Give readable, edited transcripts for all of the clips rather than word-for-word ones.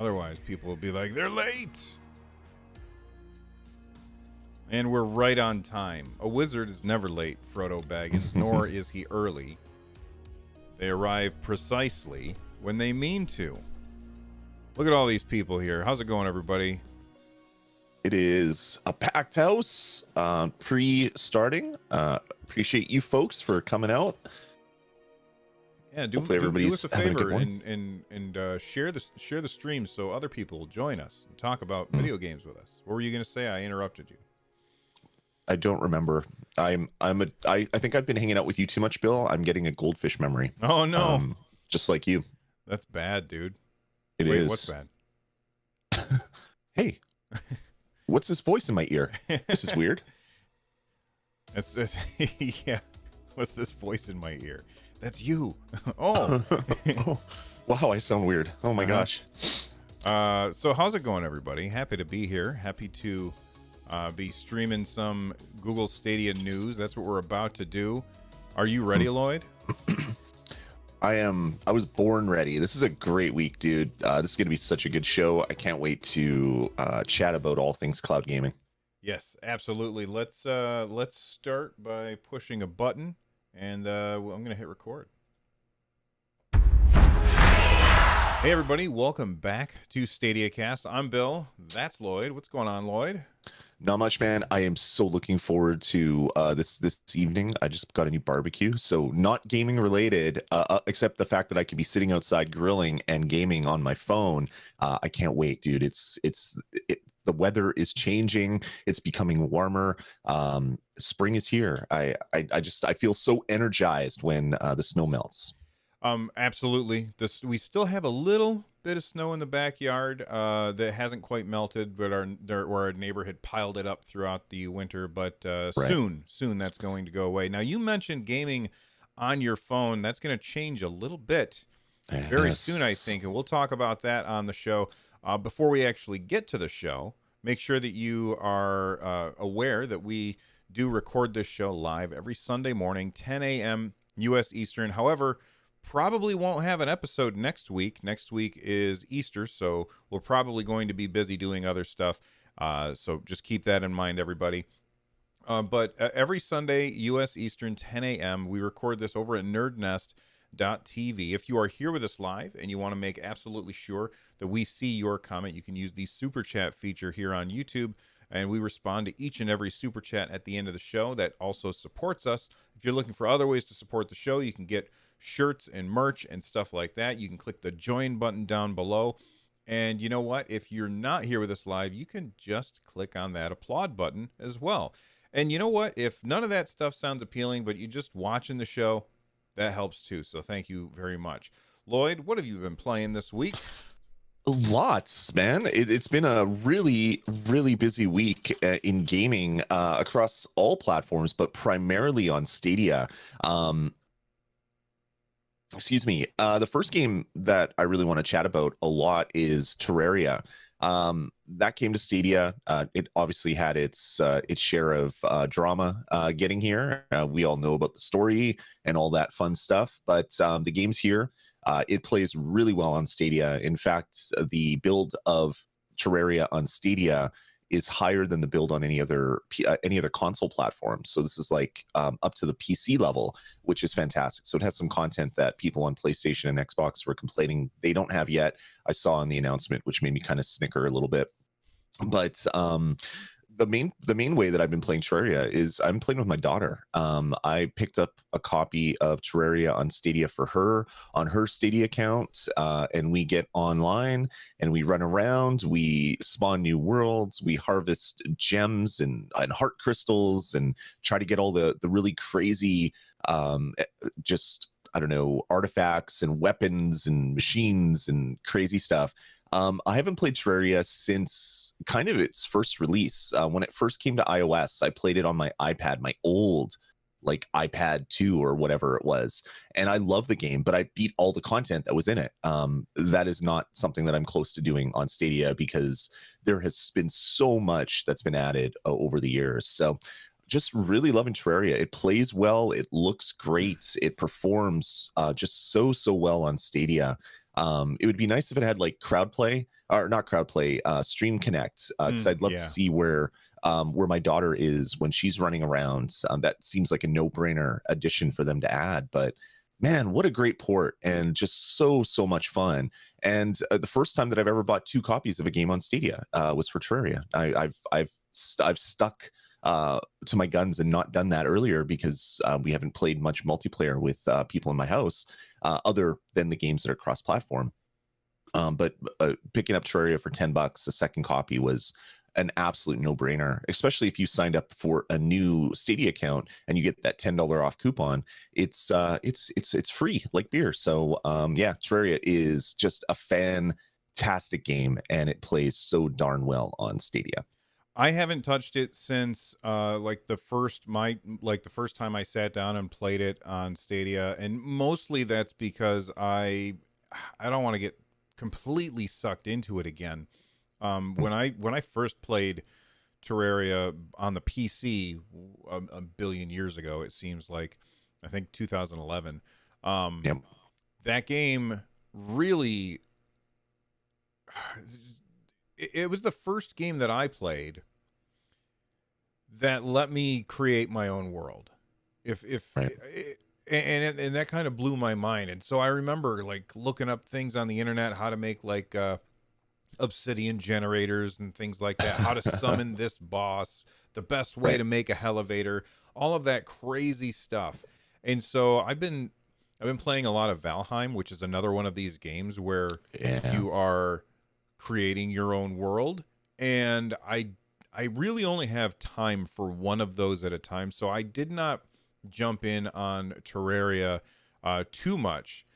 Otherwise, people will be like, they're late. And we're right on time. A wizard is never late, Frodo Baggins, nor is he early. They arrive precisely when they mean to. Look at all these people here. How's it going, everybody? It is a packed house, pre-starting. Appreciate you folks for coming out. Yeah, do us a favor and share the stream so other people will join us and talk about video games with us. What were you going to say? I interrupted you. I don't remember. I think I've been hanging out with you too much, Bill. I'm getting a goldfish memory. Oh no. Just like you. That's bad, dude. It is. What's bad? Hey. What's this voice in my ear? This is weird. That's yeah. What's this voice in my ear? That's you. Oh. Oh. Wow, I sound weird. Oh my gosh. So how's it going, everybody? Happy to be here. Happy to be streaming some Google Stadia news. That's what we're about to do. Are you ready, Lloyd? I am. I was born ready. This is a great week, dude. This is going to be such a good show. I can't wait to chat about all things cloud gaming. Yes, absolutely. Let's start by pushing a button, and I'm going to hit record. Hey, everybody. Welcome back to Stadiacast. I'm Bill. That's Lloyd. What's going on, Lloyd? Not much, man. I am so looking forward to this evening. I just got a new barbecue, so not gaming related, except the fact that I could be sitting outside grilling and gaming on my phone. I can't wait, dude. The weather is changing. It's becoming warmer. Spring is here. I feel so energized when the snow melts. Absolutely. We still have a little bit of snow in the backyard that hasn't quite melted, but our neighbor had piled it up throughout the winter. But soon that's going to go away. Now, you mentioned gaming on your phone. That's going to change a little bit very soon, I think, and we'll talk about that on the show. Before we actually get to the show, make sure that you are aware that we do record this show live every Sunday morning, 10 a.m. U.S. Eastern. However, probably won't have an episode next week. Next week is Easter, so we're probably going to be busy doing other stuff. So just keep that in mind, everybody. But every Sunday, U.S. Eastern, 10 a.m., we record this over at nerdnest.tv. If you are here with us live and you want to make absolutely sure that we see your comment, you can use the super chat feature here on YouTube, and we respond to each and every super chat at the end of the show. That also supports us. If you're looking for other ways to support the show, you can get shirts and merch and stuff like that. You can click the join button down below. And you know what? If you're not here with us live, you can just click on that applaud button as well. And you know what? If none of that stuff sounds appealing, but you're just watching the show, that helps too. So thank you very much. Lloyd, what have you been playing this week? Lots, man. It's been a really, really busy week in gaming across all platforms, but primarily on Stadia. Excuse me. The first game that I really want to chat about a lot is Terraria. That came to Stadia. It obviously had its share of drama getting here. We all know about the story and all that fun stuff, but the game's here. It plays really well on Stadia. In fact, the build of Terraria on Stadia is higher than the build on any other console platform. So this is like up to the PC level, which is fantastic. So it has some content that people on PlayStation and Xbox were complaining they don't have yet. I saw in the announcement, which made me kind of snicker a little bit. But the main way that I've been playing Terraria is I'm playing with my daughter. I picked up a copy of Terraria on Stadia for her on her Stadia account, and we get online and we run around. We spawn new worlds. We harvest gems and heart crystals and try to get all the really crazy, just I don't know, artifacts and weapons and machines and crazy stuff. I haven't played Terraria since kind of its first release. When it first came to iOS, I played it on my iPad, my old like iPad 2 or whatever it was. And I love the game, but I beat all the content that was in it. That is not something that I'm close to doing on Stadia because there has been so much that's been added over the years. So just really loving Terraria. It plays well. It looks great. It performs just so well on Stadia. It would be nice if it had like crowd play, or not crowd play, stream connect, because I'd love to Yeah. see where my daughter is when she's running around. That seems like a no-brainer addition for them to add. But man, what a great port, and just so much fun. And the first time that I've ever bought 2 copies of a game on Stadia was for Terraria. I've stuck to my guns and not done that earlier because we haven't played much multiplayer with people in my house other than the games that are cross-platform. But picking up Terraria for $10, a second copy was an absolute no-brainer, especially if you signed up for a new Stadia account and you get that $10 off coupon. It's free like beer. So yeah, Terraria is just a fantastic game, and it plays so darn well on Stadia. I haven't touched it since like the first time I sat down and played it on Stadia, and mostly that's because I don't want to get completely sucked into it again. When I first played Terraria on the PC a billion years ago, it seems like, I think 2011. Yep. That game really, it was the first game that I played that let me create my own world. Right. And that kind of blew my mind. And so I remember like looking up things on the internet, how to make like obsidian generators and things like that, how to summon this boss, the best way to make a elevator, all of that crazy stuff. And so I've been playing a lot of Valheim, which is another one of these games where you are creating your own world, and I really only have time for one of those at a time, so I did not jump in on Terraria too much.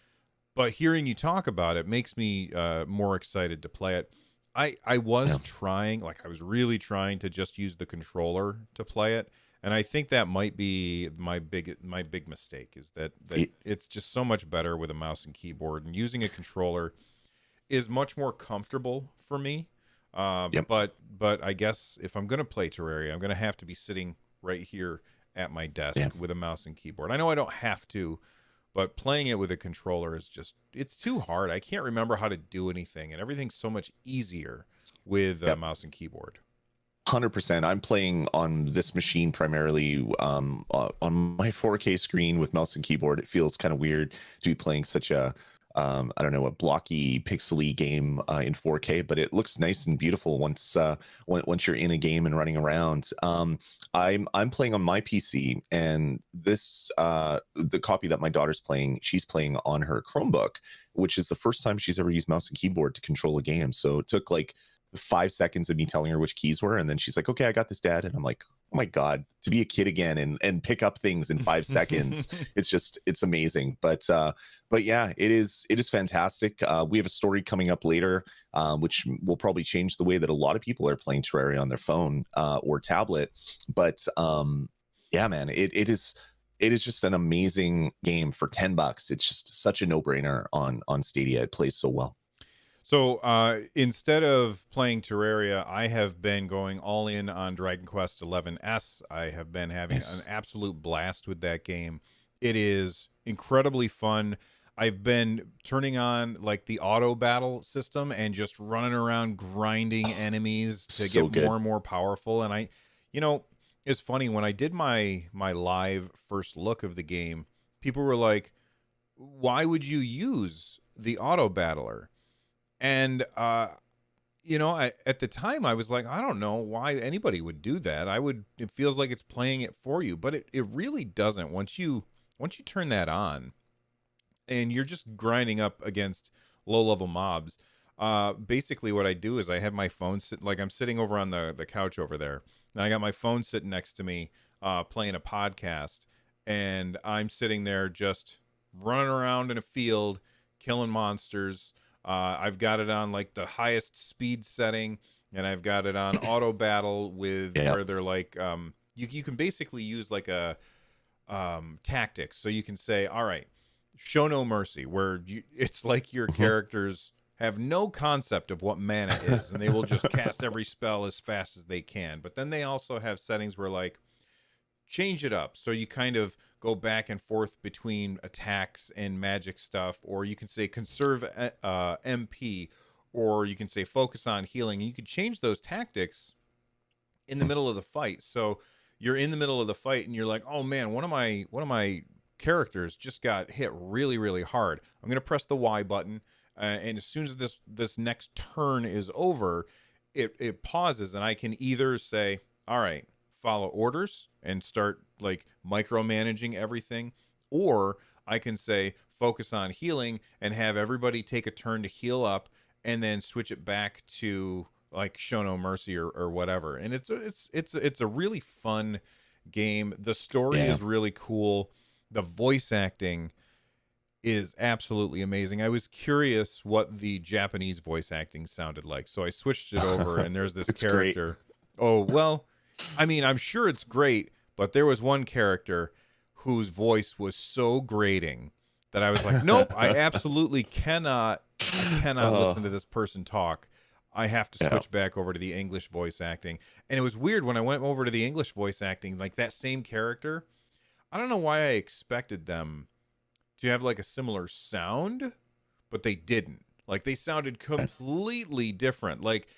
But hearing you talk about it makes me more excited to play it. I was trying, like I was really trying to just use the controller to play it, and I think that might be my big mistake, is that it's just so much better with a mouse and keyboard, and using a controller is much more comfortable for me. But I guess if I'm gonna play Terraria, I'm gonna have to be sitting right here at my desk with a mouse and keyboard. I know I don't have to, but playing it with a controller is just, it's too hard. I can't remember how to do anything, and everything's so much easier with a mouse and keyboard. 100%. I'm playing on this machine primarily on my 4K screen with mouse and keyboard. It feels kind of weird to be playing such a I don't know, a blocky, pixely game in 4K, but it looks nice and beautiful once you're in a game and running around. I'm playing on my PC, and this the copy that my daughter's playing, she's playing on her Chromebook, which is the first time she's ever used mouse and keyboard to control a game. So it took like 5 seconds of me telling her which keys were, and then she's like, "Okay, I got this, Dad." And I'm like, "Oh my God, to be a kid again and pick up things in 5 seconds, it's amazing." But yeah, it is fantastic. We have a story coming up later, which will probably change the way that a lot of people are playing Terraria on their phone or tablet. But yeah, man, it is just an amazing game for $10. It's just such a no-brainer on Stadia. It plays so well. So instead of playing Terraria, I have been going all in on Dragon Quest XI-S. I have been having an absolute blast with that game. It is incredibly fun. I've been turning on like the auto battle system and just running around grinding enemies to get more and more powerful. And it's funny, when I did my live first look of the game, people were like, "Why would you use the auto battler?" And, at the time I was like, I don't know why anybody would do that. It feels like it's playing it for you, but it really doesn't. Once you turn that on and you're just grinding up against low level mobs, basically what I do is I have my phone like I'm sitting over on the couch over there, and I got my phone sitting next to me, playing a podcast, and I'm sitting there just running around in a field, killing monsters. I've got it on like the highest speed setting, and I've got it on auto battle with where they're like, you can basically use like a tactics. So you can say, all right, show no mercy, where it's like your characters have no concept of what mana is, and they will just cast every spell as fast as they can. But then they also have settings where like, change it up. So you kind of go back and forth between attacks and magic stuff, or you can say conserve MP, or you can say focus on healing. And you can change those tactics in the middle of the fight. So you're in the middle of the fight and you're like, oh man, one of my characters just got hit really, really hard. I'm gonna press the Y button, and as soon as this next turn is over, it pauses, and I can either say, all right, follow orders and start like micromanaging everything, or I can say focus on healing and have everybody take a turn to heal up, and then switch it back to like show no mercy or whatever. And it's a really fun game. The story Yeah. is really cool. The voice acting is absolutely amazing. I was curious what the Japanese voice acting sounded like, so I switched it over, and there's this It's great. character. Oh, well, I mean, I'm sure it's great, but there was one character whose voice was so grating that I was like, nope, I absolutely cannot. I cannot listen to this person talk. I have to Yeah. switch back over to the English voice acting. And it was weird when I went over to the English voice acting, like that same character. I don't know why I expected them to have like a similar sound, but they didn't. Like they sounded completely different. Like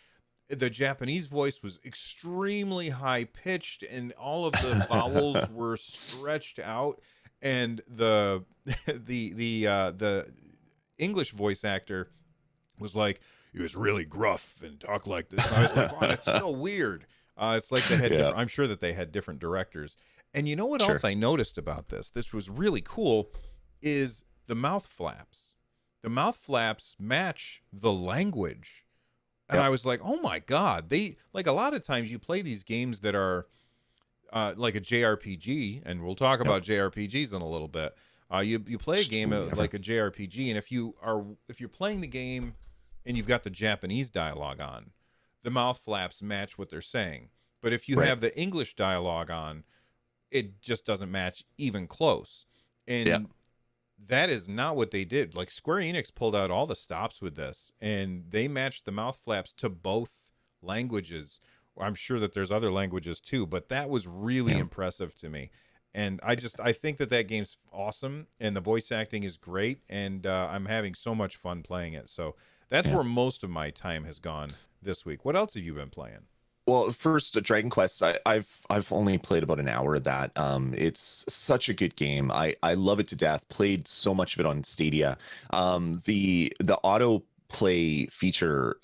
the Japanese voice was extremely high pitched, and all of the vowels were stretched out, and the the English voice actor was like, he was really gruff and talked like this. And I was like, wow, that's so weird. It's like they had Yeah. different, I'm sure that they had different directors. And you know what Sure. else I noticed about this? This was really cool, is the mouth flaps. The mouth flaps match the language. And Yep. I was like, oh my God. They, like, a lot of times you play these games that are like a JRPG, and we'll talk about JRPGs in a little bit. You play a game like a JRPG, and if you're playing the game and you've got the Japanese dialogue on, the mouth flaps match what they're saying. But if you Right. have the English dialogue on, it just doesn't match even close. And Yeah. that is not what they did. Like Square Enix pulled out all the stops with this, and they matched the mouth flaps to both languages. I'm sure that there's other languages too, but that was really Yeah. impressive to me. And I think that game's awesome, and the voice acting is great, and I'm having so much fun playing it. So that's Yeah. where most of my time has gone this week. What else have you been playing? Well, first, Dragon Quest. I've only played about an hour of that. It's such a good game. I love it to death. Played so much of it on Stadia. The auto play feature.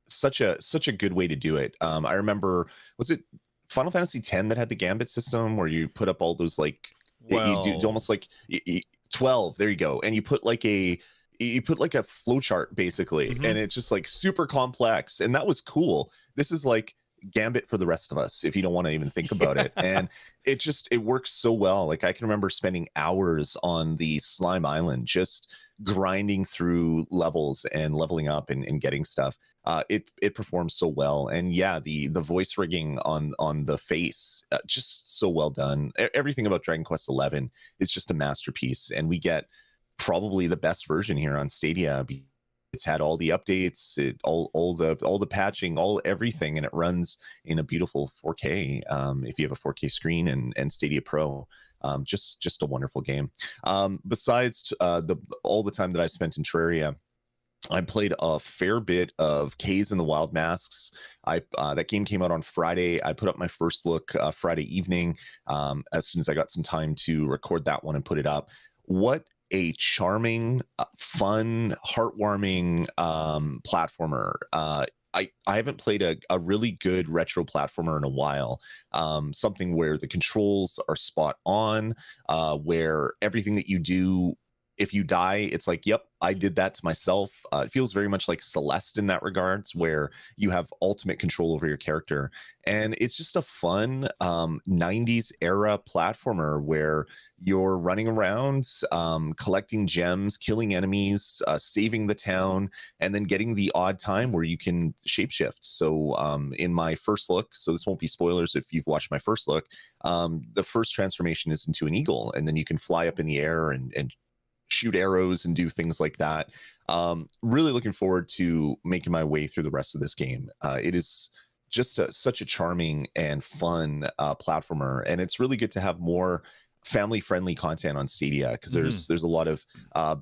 Such a good way to do it. I remember, was it Final Fantasy X that had the Gambit system where you put up all those like you do almost like 12. There you go, and you put like a flowchart basically, Mhm. and it's just like super complex, and that was cool. This is like Gambit for the rest of us if you don't want to even think about it, and it works so well. Like I can remember spending hours on the Slime Island just grinding through levels and leveling up and getting stuff. It performs so well, and yeah, the voice rigging on the face, just so well done. Everything about Dragon Quest 11 is just a masterpiece, and we get probably the best version here on Stadia. It's had all the updates, all the patching, everything, and it runs in a beautiful 4K. If you have a 4K screen and Stadia Pro, just a wonderful game. Besides all the time that I've spent in Terraria, I played a fair bit of Kaze and the Wild Masks. That game came out on Friday. I put up my first look Friday evening, as soon as I got some time to record that one and put it up. What a charming, fun, heartwarming platformer. I haven't played a really good retro platformer in a while. Something where the controls are spot on, where everything that you do, if you die, it's like, yep, I did that to myself. It feels very much like Celeste in that regards, where you have ultimate control over your character. And it's just a fun 90s era platformer where you're running around, collecting gems, killing enemies, saving the town, and then getting the odd time where you can shapeshift. So in my first look, so this won't be spoilers if you've watched my first look, the first transformation is into an eagle, and then you can fly up in the air and shoot arrows and do things like that. Really looking forward to making my way through the rest of this game. It is just such a charming and fun platformer, and it's really good to have more family friendly content on Stadia, because there's a lot of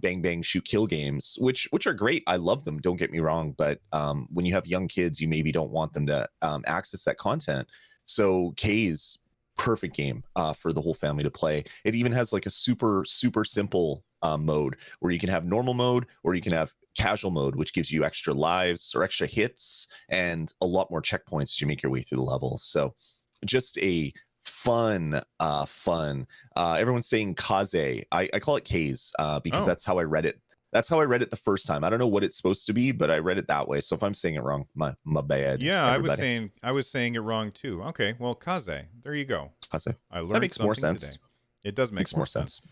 bang bang shoot kill games, which are great. I love them, don't get me wrong, but when you have young kids, you maybe don't want them to access that content. So Kaze, perfect game for the whole family to play. It even has like a super simple mode where you can have normal mode, or you can have casual mode, which gives you extra lives or extra hits and a lot more checkpoints as you make your way through the levels. So just a fun everyone's saying Kaze. I call it Kaze because that's how I read it. That's how I read it the first time. I don't know what it's supposed to be, but I read it that way. So if I'm saying it wrong, my bad. Yeah, everybody. I was saying it wrong too. Okay, well, Kaze, there you go. Kaze. I learned That makes more something sense. today. It does make Makes more sense.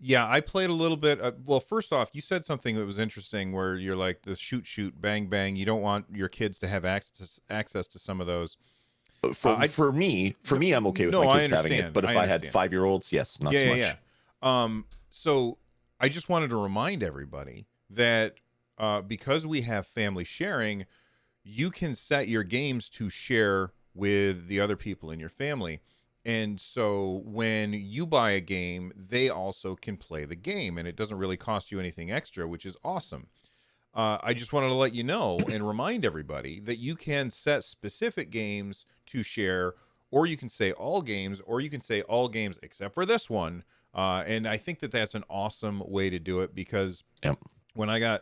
Yeah, I played a little bit. Well, first off, you said something that was interesting, where you're like the shoot, bang, bang. You don't want your kids to have access to some of those. For me, I'm okay with my kids having it. But if I had 5-year-olds, yes, not so much. Yeah. So I just wanted to remind everybody that because we have family sharing, you can set your games to share with the other people in your family. And so when you buy a game, they also can play the game, and it doesn't really cost you anything extra, which is awesome. I just wanted to let you know and remind everybody that you can set specific games to share, or you can say all games, or you can say all games except for this one. And I think that that's an awesome way to do it, because when I got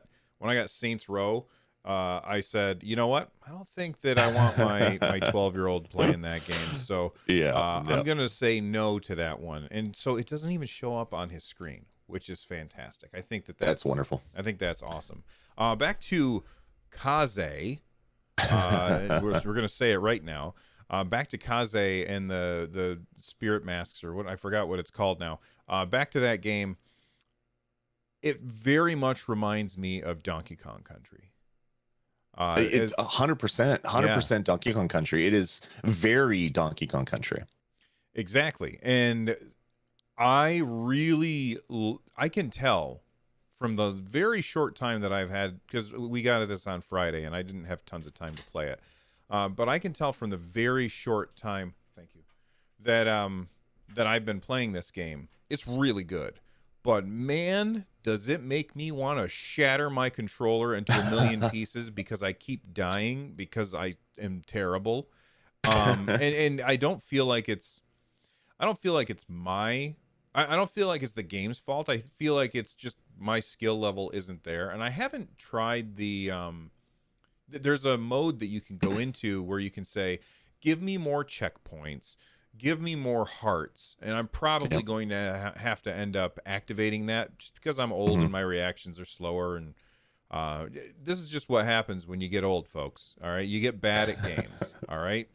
Saints Row, I said, you know what? I don't think that I want my 12-year-old playing that game. So I'm going to say no to that one. And so it doesn't even show up on his screen, which is fantastic. I think that's wonderful. I think that's awesome. Back to Kaze. We're going to say it right now. Back to Kaze and the spirit masks, or what, I forgot what it's called now. Back to that game. It very much reminds me of Donkey Kong Country. It's 100% Donkey Kong Country. It is very Donkey Kong Country. Exactly. And I can tell from the very short time that I've had, because we got this on Friday and I didn't have tons of time to play it. But I can tell from the very short time, thank you, that I've been playing this game, it's really good. But man, does it make me want to shatter my controller into a million pieces because I keep dying because I am terrible. And I don't feel like it's my, I don't feel like it's the game's fault. I feel like it's just my skill level isn't there. And I haven't tried there's a mode that you can go into where you can say, give me more checkpoints, give me more hearts, and I'm probably going to have to end up activating that just because I'm old and my reactions are slower. And this is just what happens when you get old, folks. All right, you get bad at games. All right,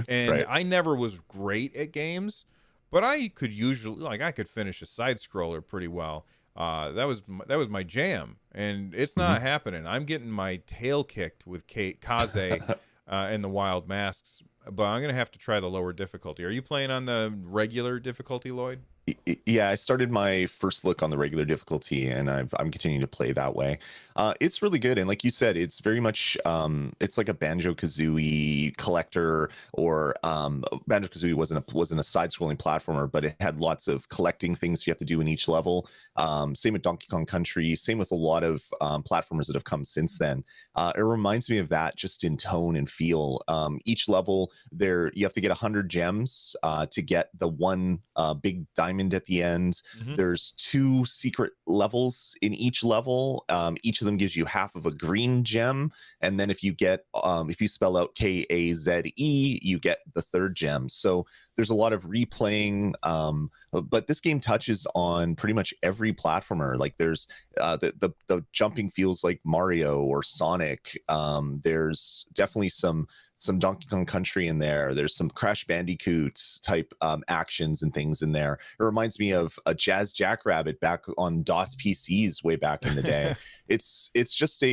and I never was great at games, but I could usually, I could finish a side scroller pretty well. That was my jam, and it's not happening. I'm getting my tail kicked with Kaze and the Wild Masks, but I'm gonna have to try the lower difficulty. Are you playing on the regular difficulty, Lloyd? Yeah, I started my first look on the regular difficulty, and I'm continuing to play that way. It's really good, and like you said, it's very much it's like a Banjo-Kazooie collector, or Banjo-Kazooie wasn't a side-scrolling platformer, but it had lots of collecting things you have to do in each level. Same with Donkey Kong Country, same with a lot of platformers that have come since then. It reminds me of that just in tone and feel. Each level there, you have to get 100 gems to get the one big diamond at the end. There's 2 secret levels in each level. Each of them gives you half of a green gem, and then if you spell out Kaze, you get the 3rd gem. So there's a lot of replaying, but this game touches on pretty much every platformer. Like there's the jumping feels like Mario or Sonic. There's definitely some Donkey Kong Country in there. There's some Crash Bandicoot type actions and things in there. It reminds me of a Jazz Jackrabbit back on DOS PCs way back in the day. It's just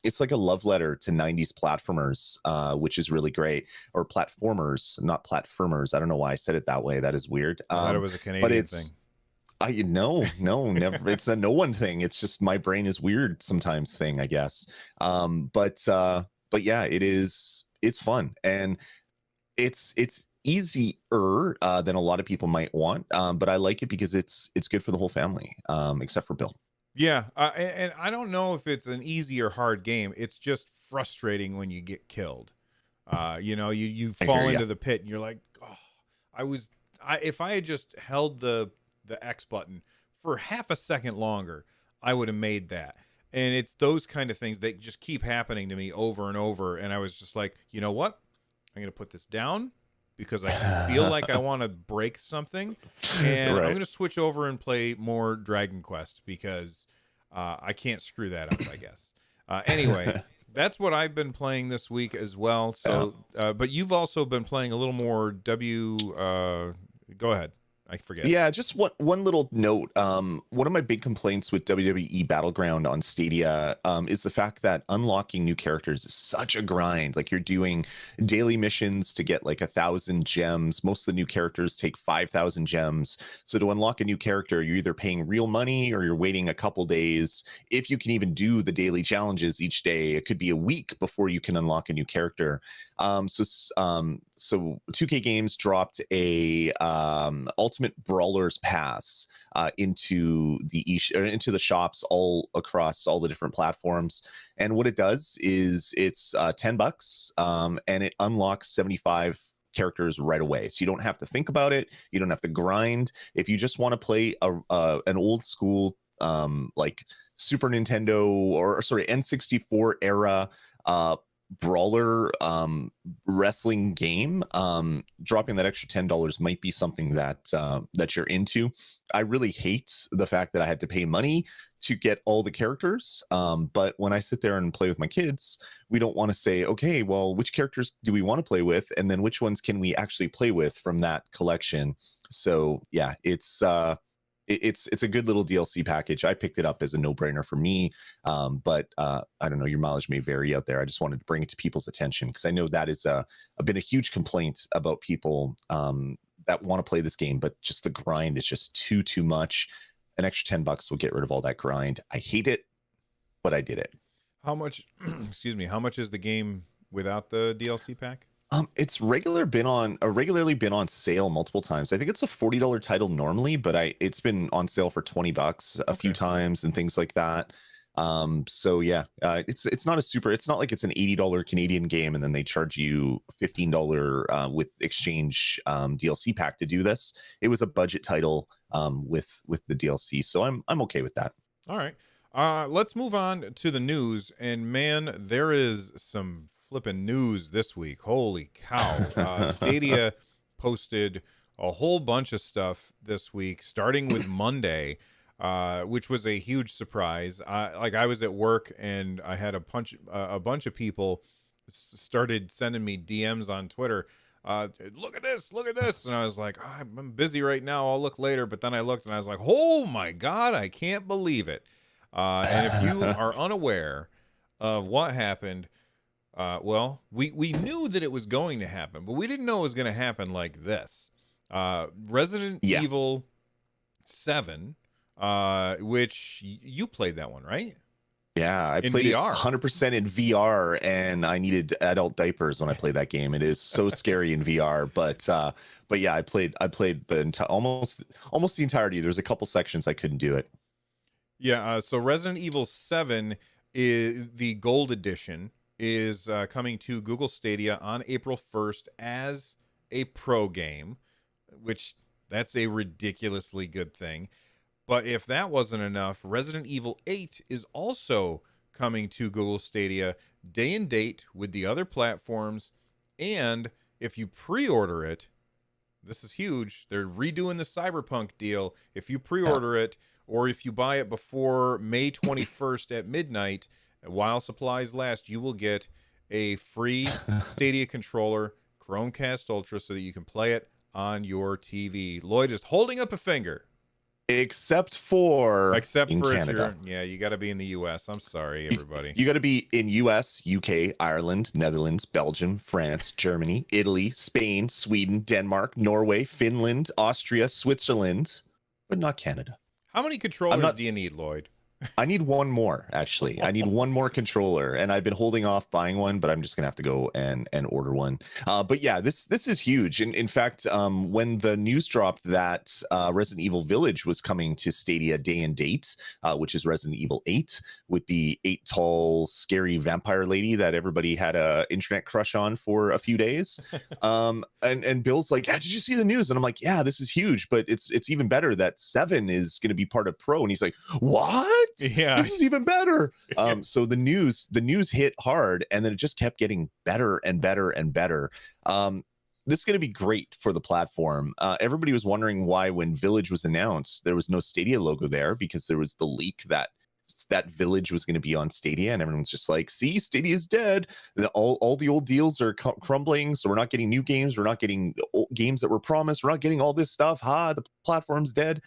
it's like a love letter to 90s platformers, which is really great. Or platformers, not platformers. I don't know why I said it that way. That is weird. I thought it was a Canadian thing. No, never. It's a no one thing. It's just my brain is weird sometimes thing, I guess. But yeah, it is it's fun, and it's easier than a lot of people might want, but I like it because it's good for the whole family, except for Bill. Yeah, and I don't know if it's an easy or hard game. It's just frustrating when you get killed. You I hear fall you. into the pit and you're like, oh, if I had just held the X button for half a second longer, I would have made that. And it's those kind of things that just keep happening to me over and over. And I was just like, you know what? I'm going to put this down because I feel like I want to break something. And I'm Right. going to switch over and play more Dragon Quest because I can't screw that up, I guess. Anyway, that's what I've been playing this week as well. Yeah. So, but you've also been playing a little more Go ahead. I forget. Yeah, just one little note. One of my big complaints with WWE Battleground on Stadia is the fact that unlocking new characters is such a grind. Like you're doing daily missions to get like 1,000 gems. Most of the new characters take 5,000 gems. So to unlock a new character, you're either paying real money or you're waiting a couple days. If you can even do the daily challenges each day, it could be a week before you can unlock a new character. So 2K Games dropped a Ultimate Brawlers Pass into into the shops all across all the different platforms. And what it does is it's $10, and it unlocks 75 characters right away. So you don't have to think about it. You don't have to grind. If you just want to play an old school like Super Nintendo or sorry N64 era brawler wrestling game, dropping that extra $10 might be something that you're into. I really hate the fact that I had to pay money to get all the characters, but when I sit there and play with my kids, we don't want to say, okay, well, which characters do we want to play with, and then which ones can we actually play with from that collection. So yeah, it's a good little DLC package. I picked it up as a no-brainer for me, but I don't know, your mileage may vary out there. I just wanted to bring it to people's attention because I know that is been a huge complaint about people that want to play this game, but just the grind is just too much. An extra $10 will get rid of all that grind. I hate it, but I did it. How much? Excuse me. How much is the game without the DLC pack? It's regularly been on sale multiple times. I think it's a $40 title normally, but it's been on sale for $20 a few times and things like that. So yeah, it's not it's not like it's an $80 Canadian game and then they charge you $15 with exchange DLC pack to do this. It was a budget title with the DLC, so I'm okay with that. All right. Let's move on to the news. And man, there is some flipping news this week. Holy cow. Stadia posted a whole bunch of stuff this week, starting with Monday, which was a huge surprise. I was at work and I had a bunch of people started sending me DMs on Twitter. Look at this. And I was like, oh, I'm busy right now. I'll look later. But then I looked and I was like, oh my God, I can't believe it. And if you are unaware of what happened, well, we knew that it was going to happen, but we didn't know it was going to happen like this. Resident Evil 7, which you played that one, right? Yeah, I played VR. It 100% in VR, and I needed adult diapers when I played that game. It is so scary in VR, but yeah, I played the almost the entirety. There's a couple sections I couldn't do it. Yeah, so Resident Evil 7 is the Gold Edition is coming to Google Stadia on April 1st as a pro game, which that's a ridiculously good thing. But if that wasn't enough, Resident Evil 8 is also coming to Google Stadia day and date with the other platforms. And if you pre-order it, this is huge. They're redoing the Cyberpunk deal. If you pre-order it, or if you buy it before May 21st at midnight, while supplies last, you will get a free Stadia controller, Chromecast Ultra, so that you can play it on your TV. Lloyd is holding up a finger. Except for Canada. You got to be in the U.S. I'm sorry, everybody. You got to be in U.S., UK, Ireland, Netherlands, Belgium, France, Germany, Italy, Spain, Sweden, Denmark, Norway, Finland, Austria, Switzerland, but not Canada. How many controllers do you need, Lloyd? I need one more, actually. I need one more controller, and I've been holding off buying one, but I'm just gonna have to go and order one. But yeah, this is huge. And in fact, when the news dropped that Resident Evil Village was coming to Stadia day and date, which is Resident Evil 8, with the 8 tall, scary vampire lady that everybody had a internet crush on for a few days. And Bill's like, yeah, did you see the news? And I'm like, yeah, this is huge, but it's even better that 7 is going to be part of Pro. And he's like, what? Yeah. This is even better. So the news hit hard, and then it just kept getting better and better and better. This is going to be great for the platform. Everybody was wondering why, when Village was announced, there was no Stadia logo there, because there was the leak that Village was going to be on Stadia, and everyone's just like, see, Stadia is dead. All the old deals are crumbling, so we're not getting new games. We're not getting games that were promised. We're not getting all this stuff. The platform's dead.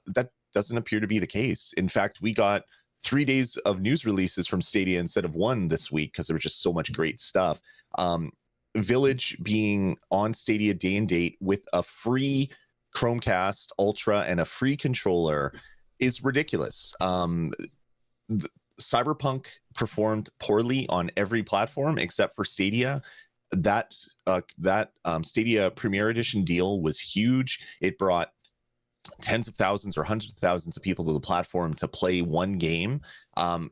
That doesn't appear to be the case. In fact, we got 3 days of news releases from Stadia instead of 1 this week, because there was just so much great stuff. Village being on Stadia day and date with a free Chromecast Ultra and a free controller is ridiculous. Cyberpunk performed poorly on every platform except for Stadia. That Stadia Premier Edition deal was huge. It brought tens of thousands or hundreds of thousands of people to the platform to play one game.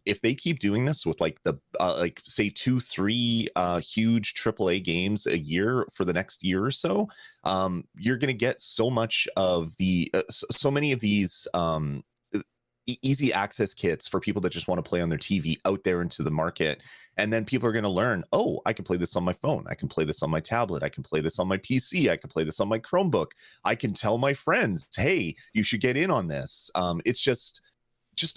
If they keep doing this with say 2-3 huge AAA games a year for the next year or so, you're going to get so much of the so many of these easy access kits for people that just want to play on their TV out there into the market. And then people are going to learn, oh, I can play this on my phone. I can play this on my tablet. I can play this on my PC. I can play this on my Chromebook. I can tell my friends, hey, you should get in on this. It's just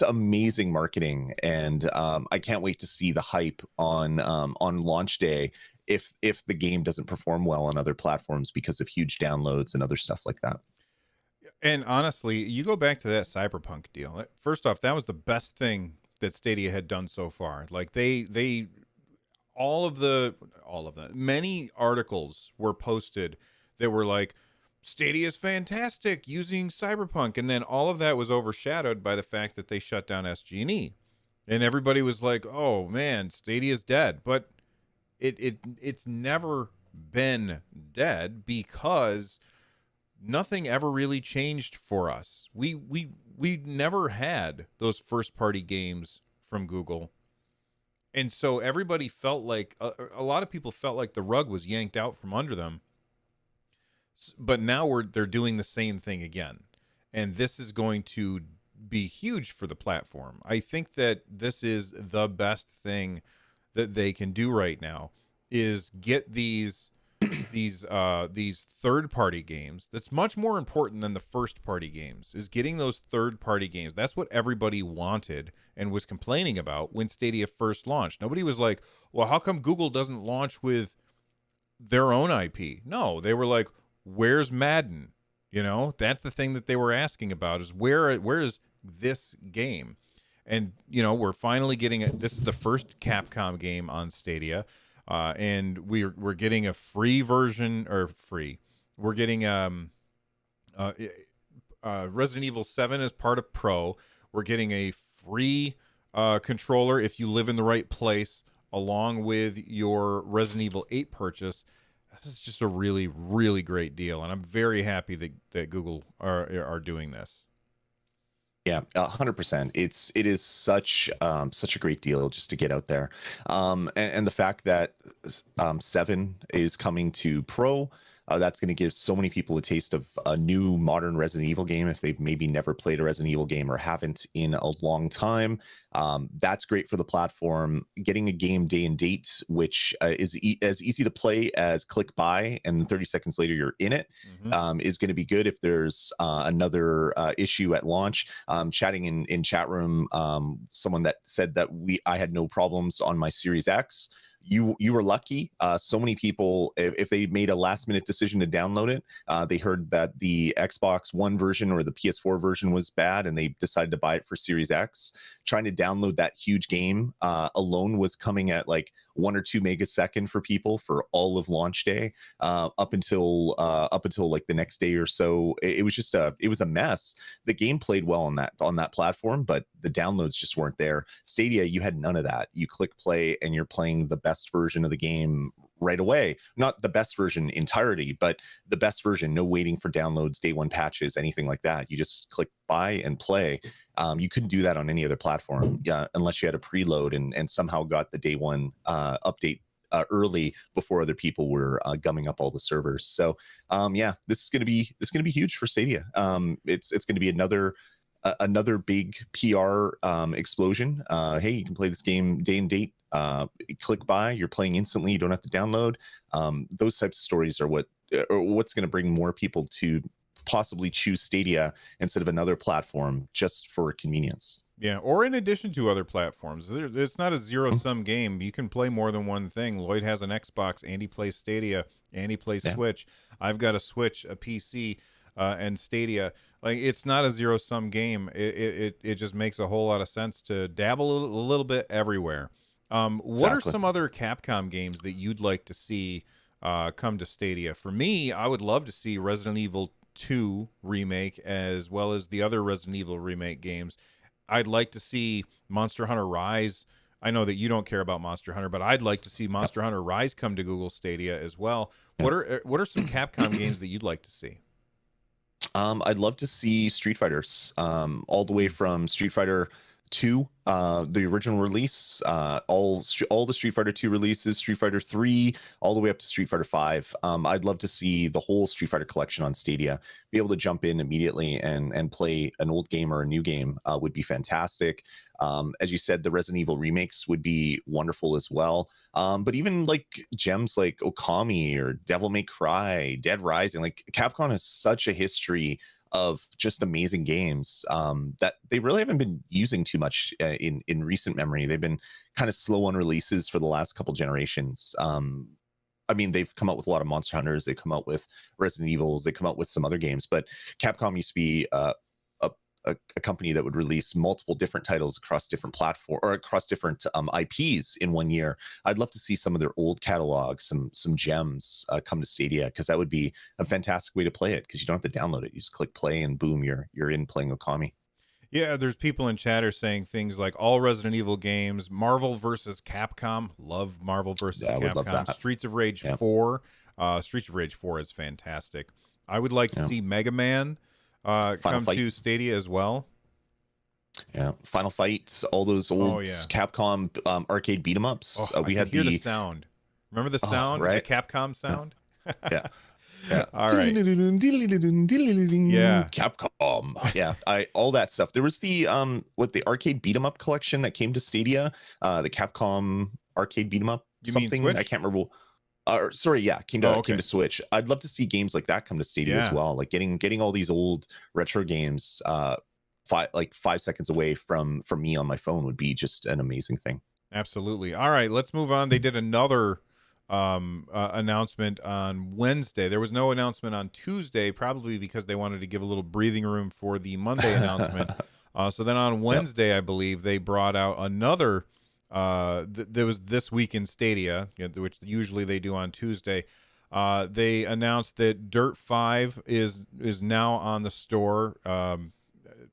amazing marketing. And I can't wait to see the hype on launch day if the game doesn't perform well on other platforms because of huge downloads and other stuff like that. And honestly, you go back to that Cyberpunk deal. First off, that was the best thing that Stadia had done so far. Like they all of the many articles were posted that were like, Stadia is fantastic using Cyberpunk, and then all of that was overshadowed by the fact that they shut down SG&E. And everybody was like, "Oh man, Stadia's dead." But it's never been dead, because nothing ever really changed for us. We never had those first party games from Google. And so everybody felt like a lot of people felt like the rug was yanked out from under them. But now they're doing the same thing again. And this is going to be huge for the platform. I think that this is the best thing that they can do right now, is get these third-party games. That's much more important than the first-party games, is getting those third-party games. That's what everybody wanted and was complaining about when Stadia first launched. Nobody was like, well, how come Google doesn't launch with their own IP? No, they were like, where's Madden? That's the thing that they were asking about, is where is this game? And, we're finally getting it. This is the first Capcom game on Stadia. And we're getting a free version, or free. We're getting Resident Evil 7 as part of Pro. We're getting a free controller if you live in the right place, along with your Resident Evil 8 purchase. This is just a really, really great deal, and I'm very happy that Google are doing this. Yeah, 100%. It is such a great deal just to get out there, and the fact that 7 is coming to Pro, that's going to give so many people a taste of a new modern Resident Evil game if they've maybe never played a Resident Evil game or haven't in a long time. That's great for the platform. Getting a game day and date, which is as easy to play as click buy, and 30 seconds later you're in it, is going to be good if there's another issue at launch. Chatting in chat room, someone that said that I had no problems on my Series X you were lucky. So many people, if they made a last minute decision to download it, they heard that the Xbox One version or the PS4 version was bad, and they decided to buy it for Series X. Trying to download that huge game alone was coming at like 1 or 2 megasecond for people for all of launch day, up until like the next day or so. It was just it was a mess. The game played well on that platform, but the downloads just weren't there. Stadia, you had none of that. You click play and you're playing the best version of the game right away. Not the best version entirety, but the best version. No waiting for downloads, day one patches, anything like that. You just click buy and play. You couldn't do that on any other platform, unless you had a preload and somehow got the day one update early before other people were gumming up all the servers. So this is gonna be huge for Stadia. It's gonna be another big PR explosion. Hey, you can play this game day and date. Click buy, you're playing instantly. You don't have to download. Those types of stories are what's going to bring more people to possibly choose Stadia instead of another platform just for convenience. Yeah, or in addition to other platforms. It's not a zero-sum game. You can play more than one thing. Lloyd has an Xbox, Andy plays Stadia, Andy plays Switch. I've got a Switch, a PC, and Stadia. Like, it's not a zero-sum game. It just makes a whole lot of sense to dabble a little bit everywhere. What are some other Capcom games that you'd like to see come to Stadia? For me, I would love to see Resident Evil 2 remake, as well as the other Resident Evil remake games. I'd like to see Monster Hunter Rise. I know that you don't care about Monster Hunter, but I'd like to see Monster Hunter Rise come to Google Stadia as well. What are some Capcom games that you'd like to see? I'd love to see Street Fighters, all the way from Street Fighter 2, the original release, all the Street Fighter 2 releases, Street Fighter 3, all the way up to Street Fighter 5. I'd love to see the whole Street Fighter collection on Stadia. Be able to jump in immediately and play an old game or a new game would be fantastic. As you said, the Resident Evil remakes would be wonderful as well. But even like gems like Okami or Devil May Cry, Dead Rising, like Capcom has such a history of just amazing games that they really haven't been using too much in recent memory. They've been kind of slow on releases for the last couple generations. I mean, they've come out with a lot of Monster Hunters. They come out with Resident Evils. They come out with some other games. But Capcom used to be a company that would release multiple different titles across different platforms or across different IPs in one year. I'd love to see some of their old catalogs, some gems come to Stadia, because that would be a fantastic way to play it, because you don't have to download it. You just click play and boom, you're in playing Okami. Yeah, there's people in chatter saying things like all Resident Evil games, Marvel versus Capcom. Love Marvel versus Capcom. Would love that. Streets of Rage 4. Streets of Rage 4 is fantastic. I would like to see Mega Man come to Stadia as well. Yeah, Final Fight, all those old Capcom arcade beat 'em ups. We had hear the sound. Remember the sound, right? The Capcom sound. Yeah. All right. Yeah. Capcom. Yeah, all that stuff. There was the the arcade beat 'em up collection that came to Stadia. The Capcom arcade beat 'em up. You mean Switch? I can't remember. Came to Switch. I'd love to see games like that come to Stadia as well. Like getting all these old retro games 5 seconds away from me on my phone would be just an amazing thing. Absolutely. All right, let's move on. They did another announcement on Wednesday. There was no announcement on Tuesday, probably because they wanted to give a little breathing room for the Monday announcement. So then on Wednesday, I believe they brought out another. There was This Week in Stadia, which usually they do on Tuesday. They announced that Dirt 5 is now on the store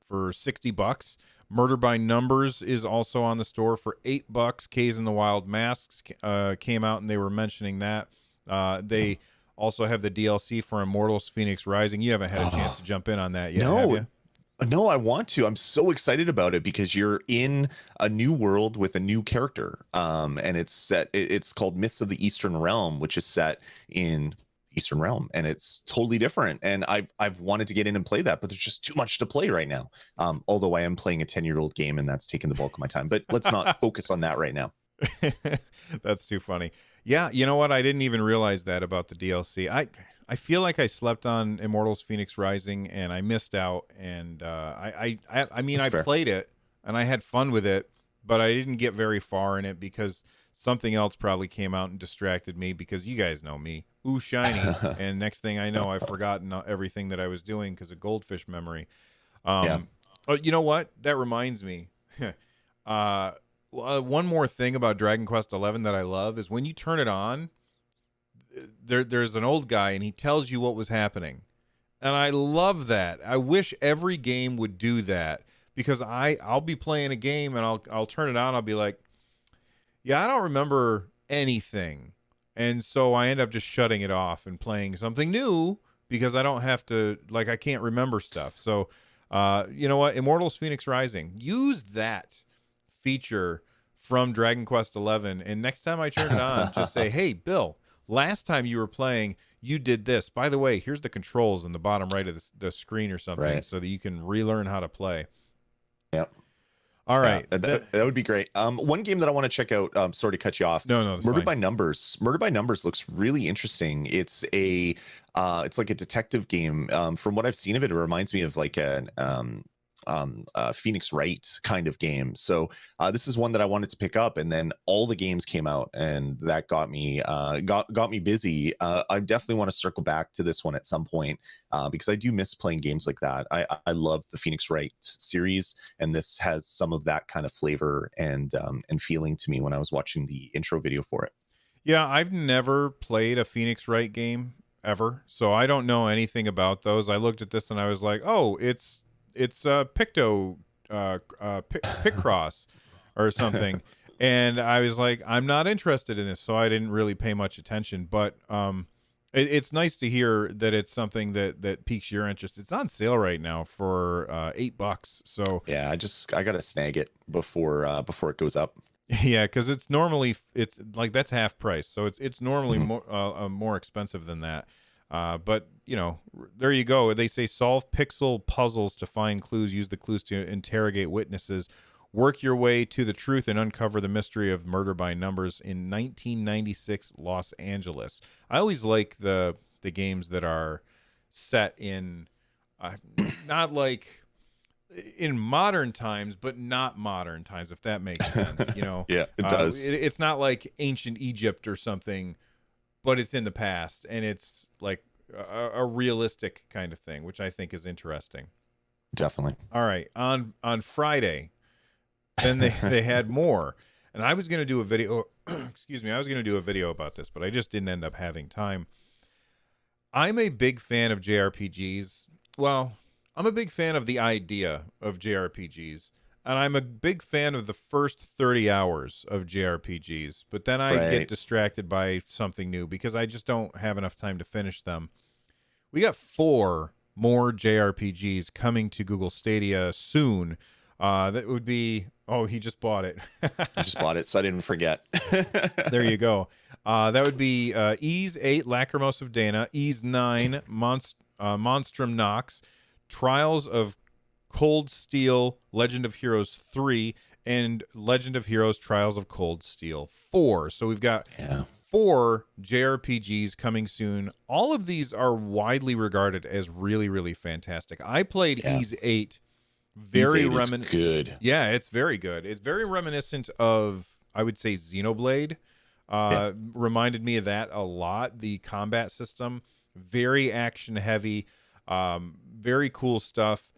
for $60. Murder by Numbers is also on the store for $8. Kaze and the Wild Masks came out, and they were mentioning that. They also have the DLC for Immortals: Phoenix Rising. You haven't had a chance to jump in on that yet, have you? No, I want to. I'm so excited about it because you're in a new world with a new character. And it's called Myths of the Eastern Realm, which is set in Eastern Realm, and it's totally different. And I've wanted to get in and play that, but there's just too much to play right now. Although I am playing a 10-year-old game, and that's taking the bulk of my time. But let's not focus on that right now. That's too funny. Yeah, you know what? I didn't even realize that about the DLC. I feel like I slept on Immortals: Phoenix Rising, and I missed out. And I mean, I played it and I had fun with it, but I didn't get very far in it because something else probably came out and distracted me, because you guys know me. Ooh, shiny. And next thing I know, I've forgotten everything that I was doing because of goldfish memory. Yeah. Oh, you know what? That reminds me. One more thing about Dragon Quest 11 that I love is when you turn it on, there's an old guy and he tells you what was happening. And I love that. I wish every game would do that, because I'll be playing a game and I'll turn it on. I'll be like, yeah, I don't remember anything. And so I end up just shutting it off and playing something new because I don't have to, like, I can't remember stuff. So, you know what? Immortals Phoenix Rising, use that feature from Dragon Quest 11. And next time I turn it on, just say, hey, Bill, last time you were playing, you did this. By the way, here's the controls in the bottom right of the screen or something, Right. so that you can relearn how to play. Yep. All right. Yeah, that would be great. One game that I want to check out, sorry to cut you off. No, that's Murder fine. by Numbers. Murder by Numbers looks really interesting. It's like a detective game. From what I've seen of it, it reminds me of like an Phoenix Wright kind of game. So this is one that I wanted to pick up, and then all the games came out, and that got me got me busy. I definitely want to circle back to this one at some point, because I do miss playing games like that. I love the Phoenix Wright series, and this has some of that kind of flavor and feeling to me when I was watching the intro video for it. Yeah, I've never played a Phoenix Wright game ever, so I don't know anything about those. I looked at this and I was like, oh, it's Picross or something. And I was like, I'm not interested in this, so I didn't really pay much attention. But it's nice to hear that it's something that piques your interest. It's on sale right now for $8. So Yeah, I gotta snag it before it goes up. yeah, because it's like that's half price, so it's normally Mhm. more expensive than that. But you know, there you go. They say solve pixel puzzles to find clues, use the clues to interrogate witnesses, work your way to the truth, and uncover the mystery of Murder by Numbers in 1996 Los Angeles. I always like the games that are set in uh, not like in modern times, but not modern times, if that makes sense. You know, Yeah, it does. it's not like ancient Egypt or something, but it's in the past, and it's like a realistic kind of thing, which I think is interesting. Definitely. All right, on Friday, then they had more, and I was going to do a video. Excuse me, I was going to do a video about this, but I just didn't end up having time. I'm a big fan of JRPGs. Well, I'm a big fan of the idea of JRPGs, and I'm a big fan of the first 30 hours of JRPGs, but then I get Right. distracted by something new because I just don't have enough time to finish them. We got 4 more JRPGs coming to Google Stadia soon. That would be, oh, he just bought it. I just bought it, so I didn't forget. There you go. That would be Ease 8, Lacrimose of Dana, Ease 9, Monstrum Nox, Trials of Cold Steel, Legend of Heroes 3, and Legend of Heroes Trials of Cold Steel 4. So we've got Yeah. 4 JRPGs coming soon. All of these are widely regarded as really, really fantastic. I played Yeah. Ease 8. Very Very good. Yeah, it's very good. It's very reminiscent of, I would say, Xenoblade. Yeah. Reminded me of that a lot. The combat system, very action heavy, very cool stuff.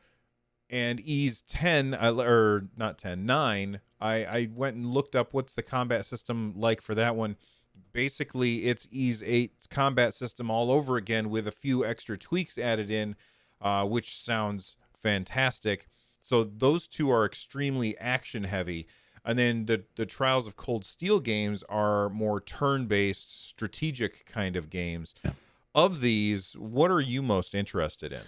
And Ease 10, or not 10, 9, I went and looked up what's the combat system like for that one. Basically, it's Ease 8's combat system all over again with a few extra tweaks added in, which sounds fantastic. So those two are extremely action heavy. And then the Trials of Cold Steel games are more turn-based, strategic kind of games. Yeah. Of these, what are you most interested in?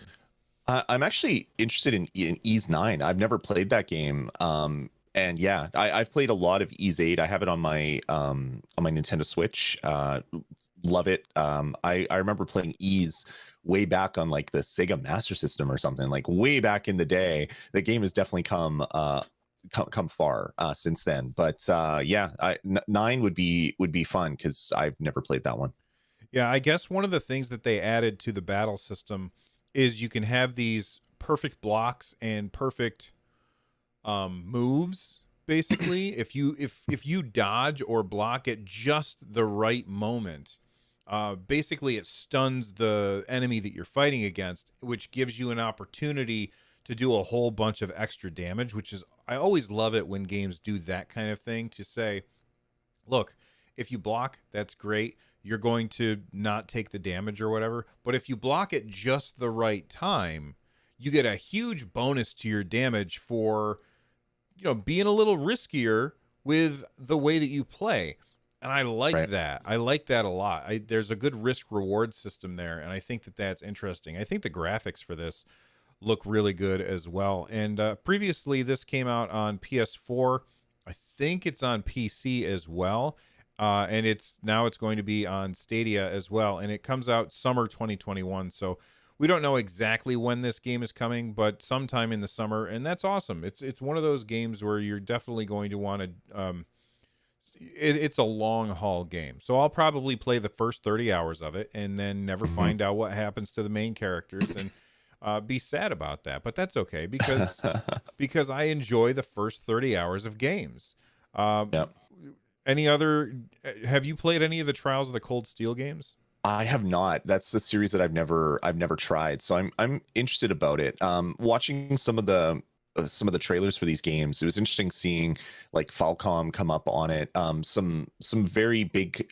I'm actually interested in Ease 9. I've never played that game. And yeah, I've played a lot of Ease 8. I have it on my Nintendo Switch. Love it. I remember playing Ease way back on like the Sega Master System or something, like way back in the day. The game has definitely come far since then. But yeah, 9 would be fun because I've never played that one. Yeah, I guess one of the things that they added to the battle system is you can have these perfect blocks and perfect moves basically. If you dodge or block at just the right moment, basically it stuns the enemy that you're fighting against, which gives you an opportunity to do a whole bunch of extra damage, which is, I always love it when games do that kind of thing, to say, look, if you block, that's great. You're going to not take the damage or whatever. But if you block at just the right time, you get a huge bonus to your damage for, being a little riskier with the way that you play. And I like Right. that. I like that a lot. There's a good risk reward system there. And I think that that's interesting. I think the graphics for this look really good as well. And previously, this came out on PS4. I think it's on PC as well. And it's going to be on Stadia as well. And it comes out summer 2021. So we don't know exactly when this game is coming, but sometime in the summer. And that's awesome. It's one of those games where you're definitely going to want to. It's a long haul game. So I'll probably play the first 30 hours of it and then never find out what happens to the main characters and be sad about that. But that's okay because I enjoy the first 30 hours of games. Yep. Have you played any of the Trials of the Cold Steel games? I have not. That's a series that I've never tried. So I'm interested about it. Watching some of the trailers for these games, it was interesting seeing like Falcom come up on it. Some very big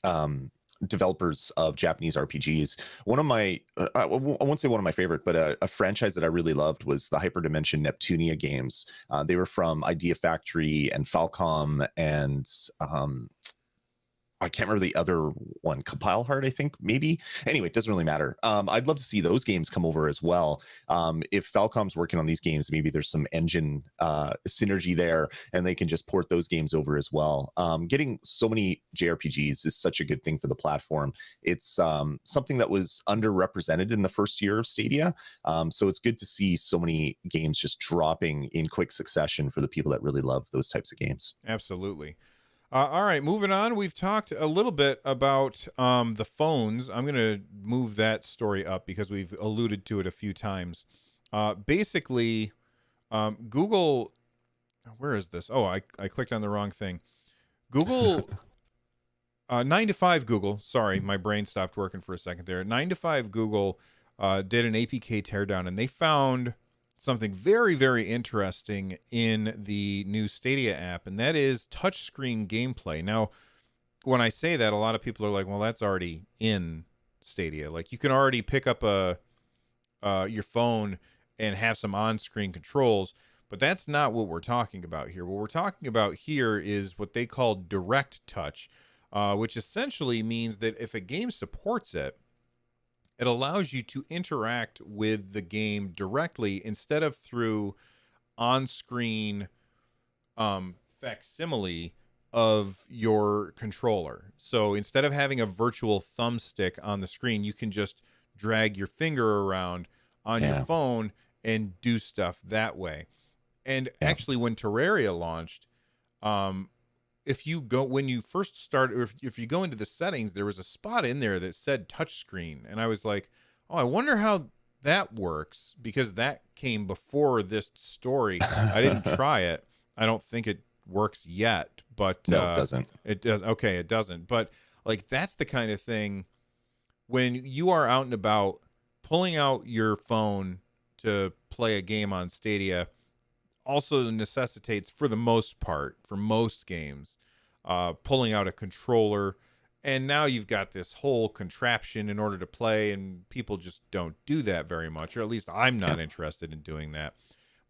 developers of Japanese RPGs. One of my, I won't say one of my favorite, but a franchise that I really loved was the Hyperdimension Neptunia games. They were from Idea Factory and Falcom, and I can't remember the other one, Compile Heart, I think, maybe. Anyway, it doesn't really matter. I'd love to see those games come over as well. If Falcom's working on these games, maybe there's some engine synergy there, and they can just port those games over as well. Getting so many JRPGs is such a good thing for the platform. It's something that was underrepresented in the first year of Stadia. So it's good to see so many games just dropping in quick succession for the people that really love those types of games. Absolutely. All right, moving on. We've talked a little bit about the phones. I'm going to move that story up because we've alluded to it a few times. Basically, Google, where is this? Oh, I clicked on the wrong thing. Google, 9 to 5 Google, sorry, my brain stopped working for a second there. 9 to 5 Google did an APK teardown, and they found something very, very interesting in the new Stadia app, and that is touchscreen gameplay. Now, when I say that, a lot of people are like, well, that's already in Stadia. Like, you can already pick up your phone and have some on-screen controls, but that's not what we're talking about here. What we're talking about here is what they call direct touch, which essentially means that if a game supports it, it allows you to interact with the game directly instead of through on-screen facsimile of your controller. So instead of having a virtual thumbstick on the screen, you can just drag your finger around on your phone and do stuff that way. And actually, when Terraria launched, when you first start, or if you go into the settings, there was a spot in there that said touchscreen, and I was like, oh, I wonder how that works, because that came before this story. I didn't try it. I don't think it works yet, but no, it doesn't. It does. Okay, it doesn't. But like, that's the kind of thing when you are out and about, pulling out your phone to play a game on Stadia also necessitates, for the most part, for most games, pulling out a controller. And now you've got this whole contraption in order to play, and people just don't do that very much, or at least I'm not interested in doing that.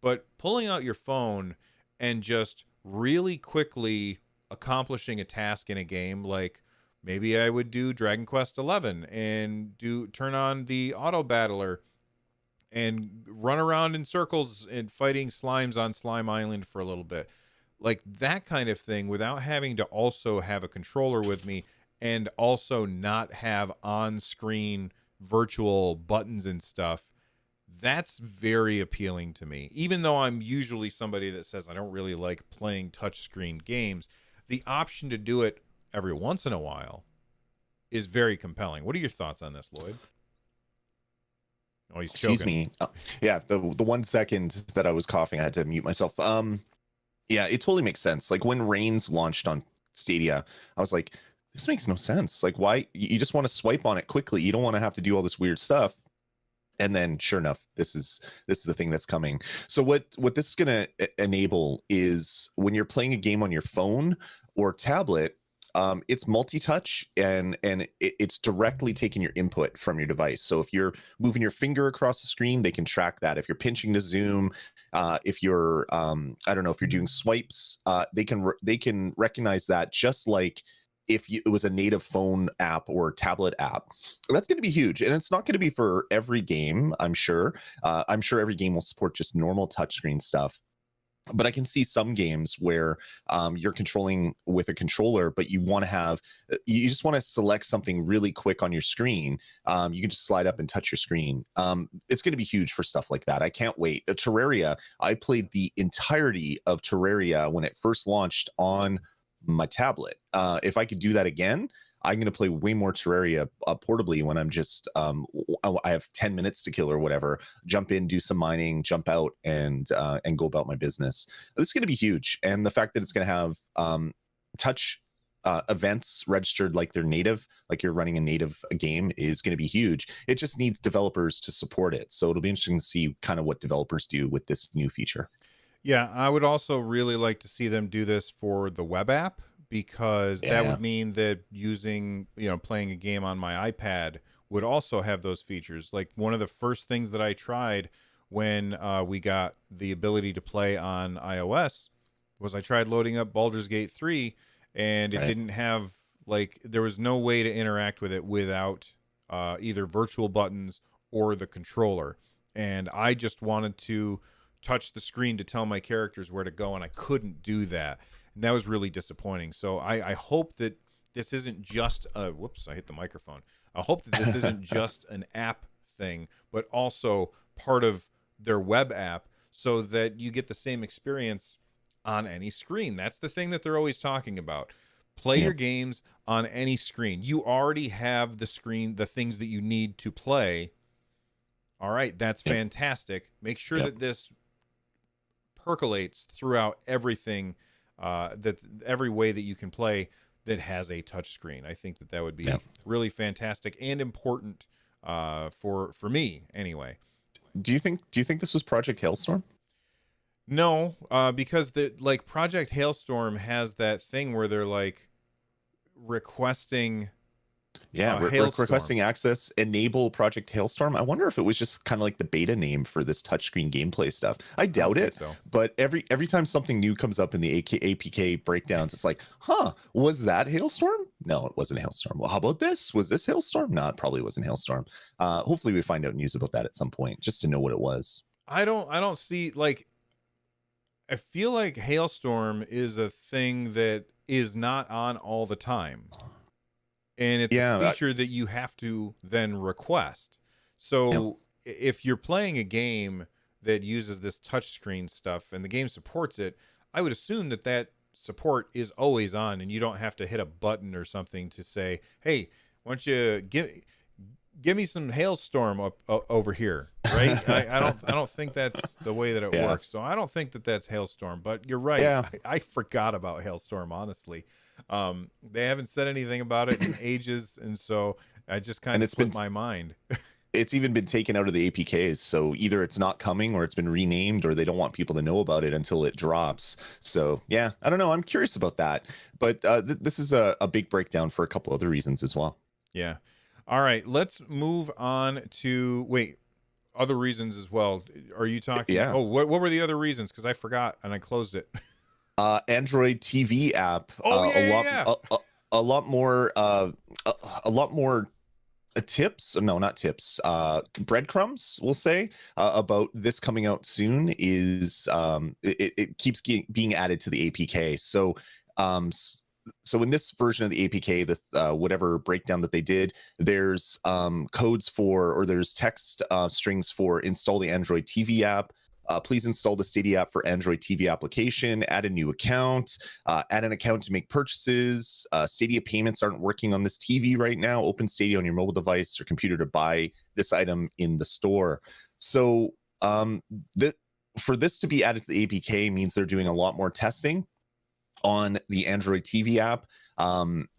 But pulling out your phone and just really quickly accomplishing a task in a game, like maybe I would do Dragon Quest 11 and turn on the auto battler and run around in circles and fighting slimes on Slime Island for a little bit. Like that kind of thing, without having to also have a controller with me and also not have on-screen virtual buttons and stuff. That's very appealing to me. Even though I'm usually somebody that says I don't really like playing touchscreen games, the option to do it every once in a while is very compelling. What are your thoughts on this, Lloyd? Oh, he's choking. Excuse me. Yeah, the 1 second that I was coughing, I had to mute myself. Yeah, it totally makes sense. Like when Reigns launched on Stadia, I was like, this makes no sense. Like, why? You just want to swipe on it quickly. You don't want to have to do all this weird stuff. And then sure enough, this is the thing that's coming. So what this is going to enable is when you're playing a game on your phone or tablet, it's multi-touch, and it's directly taking your input from your device. So if you're moving your finger across the screen, they can track that. If you're pinching to zoom, if you're I don't know, if you're doing swipes, they can recognize that, just like if it was a native phone app or tablet app. That's going to be huge, and it's not going to be for every game. I'm sure. I'm sure every game will support just normal touchscreen stuff, but I can see some games where you're controlling with a controller, but you just want to select something really quick on your screen. You can just slide up and touch your screen. It's going to be huge for stuff like that. I can't wait. Terraria, I played the entirety of Terraria when it first launched on my tablet. If I could do that again, I'm going to play way more Terraria portably when I'm just I have 10 minutes to kill or whatever. Jump in, do some mining, jump out, and go about my business. This is going to be huge, and the fact that it's going to have touch events registered like they're native, like you're running a native game, is going to be huge. It just needs developers to support it, so it'll be interesting to see kind of what developers do with this new feature. Yeah, I would also really like to see them do this for the web app, because that Yeah, would mean that playing a game on my iPad would also have those features. Like one of the first things that I tried when we got the ability to play on iOS was I tried loading up Baldur's Gate 3, and it right. didn't have, like, there was no way to interact with it without either virtual buttons or the controller. And I just wanted to touch the screen to tell my characters where to go, and I couldn't do that. And that was really disappointing. So I hope that this isn't just a whoops, I hit the microphone. I hope that this isn't just an app thing, but also part of their web app, so that you get the same experience on any screen. That's the thing that they're always talking about. Play Yeah, your games on any screen. You already have the screen, the things that you need to play. All right, that's yep, fantastic. Make sure yep, that this percolates throughout everything, that every way that you can play that has a touch screen. I think that that would yep. be really fantastic and important, for me anyway. Do you think this was Project Hailstorm? No, because the like Project Hailstorm has that thing where they're like requesting Yeah, Hailstorm. requesting access, enable Project Hailstorm. I wonder if it was just kind of like the beta name for this touchscreen gameplay stuff. I I don't doubt think it, so. but every time something new comes up in the APK breakdowns, it's like, huh, was that Hailstorm? No, it wasn't Hailstorm. Well, how about this? Was this Hailstorm? No, it probably wasn't Hailstorm. Hopefully we find out news about that at some point, just to know what it was. I don't see, like, I feel like Hailstorm is a thing that is not on all the time, and it's a Yeah, feature that you have to then request. yep, So if you're playing a game that uses this touchscreen stuff and the game supports it, I would assume that that support is always on, and you don't have to hit a button or something to say, "Hey, why don't you give me some hailstorm up over here?" Right? I don't think that's the way that it yeah, works. So I don't think that that's hailstorm. But you're right. yeah. I forgot about hailstorm. Honestly, they haven't said anything about it in ages, and so I just kind And of slipped my mind. it's even been taken out of the APKs. So either it's not coming, or it's been renamed, or they don't want people to know about it until it drops. So yeah, I don't know. I'm curious about that. But this is a big breakdown for a couple other reasons as well. Yeah. All right. Let's move on to wait. Other reasons as well. Are you talking? Yeah. Oh, what were the other reasons? Because I forgot and I closed it. Android TV app, Oh yeah, yeah, yeah. a lot more, a lot more tips, no, not tips, breadcrumbs, we'll say, about this coming out soon. Is it keeps being added to the APK. So so in this version of the APK, the whatever breakdown that they did, there's codes for, or there's text strings for install the Android TV app. Please install the Stadia app for Android TV application. Add a new account. Add an account to make purchases. Stadia payments aren't working on this TV right now. Open Stadia on your mobile device or computer to buy this item in the store. So um, th- for this to be added to the APK means they're doing a lot more testing on the Android TV app.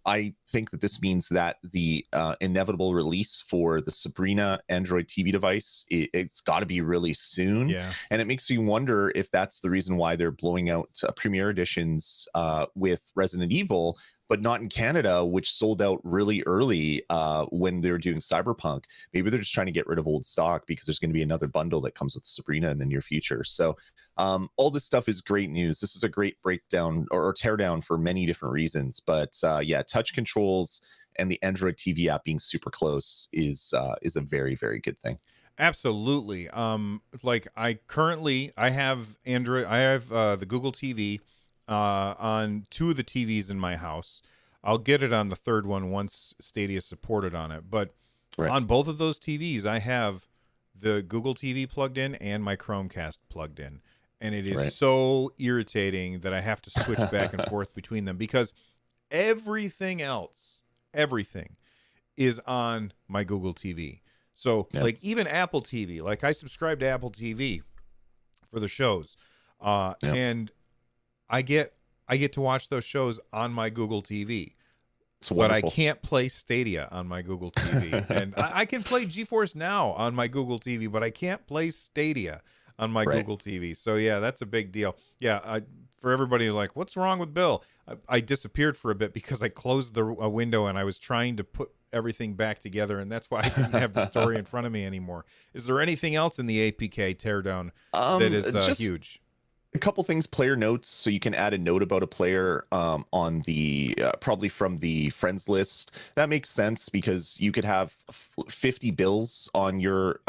I think that this means that the inevitable release for the Sabrina Android TV device, it's got to be really soon. Yeah. And it makes me wonder if that's the reason why they're blowing out premiere editions with Resident Evil, but not in Canada, which sold out really early when they were doing Cyberpunk. Maybe they're just trying to get rid of old stock because there's going to be another bundle that comes with Sabrina in the near future. So all this stuff is great news. This is a great breakdown or teardown for many different reasons. But yeah, touch controls and the Android TV app being super close is a very, very good thing. Absolutely. Like I have Android. I have the Google TV on 2 of the TVs in my house. I'll get it on the 3rd one once Stadia is supported on it. But on both of those TVs, I have the Google TV plugged in and my Chromecast plugged in. And it is so irritating that I have to switch back and forth between them because everything is on my Google TV. So like even Apple TV, like I subscribe to Apple TV for the shows. And I get to watch those shows on my Google TV. But I can't play Stadia on my Google TV. And I can play GeForce Now on my Google TV, but I can't play Stadia on my Google TV. So yeah, that's a big deal. Yeah, for everybody like, what's wrong with Bill? I disappeared for a bit because I closed the window and I was trying to put everything back together, and that's why I didn't have the story in front of me anymore. Is there anything else in the APK teardown that is huge? A couple things, player notes, so you can add a note about a player on the probably from the friends list. That makes sense because you could have 50 Bills on your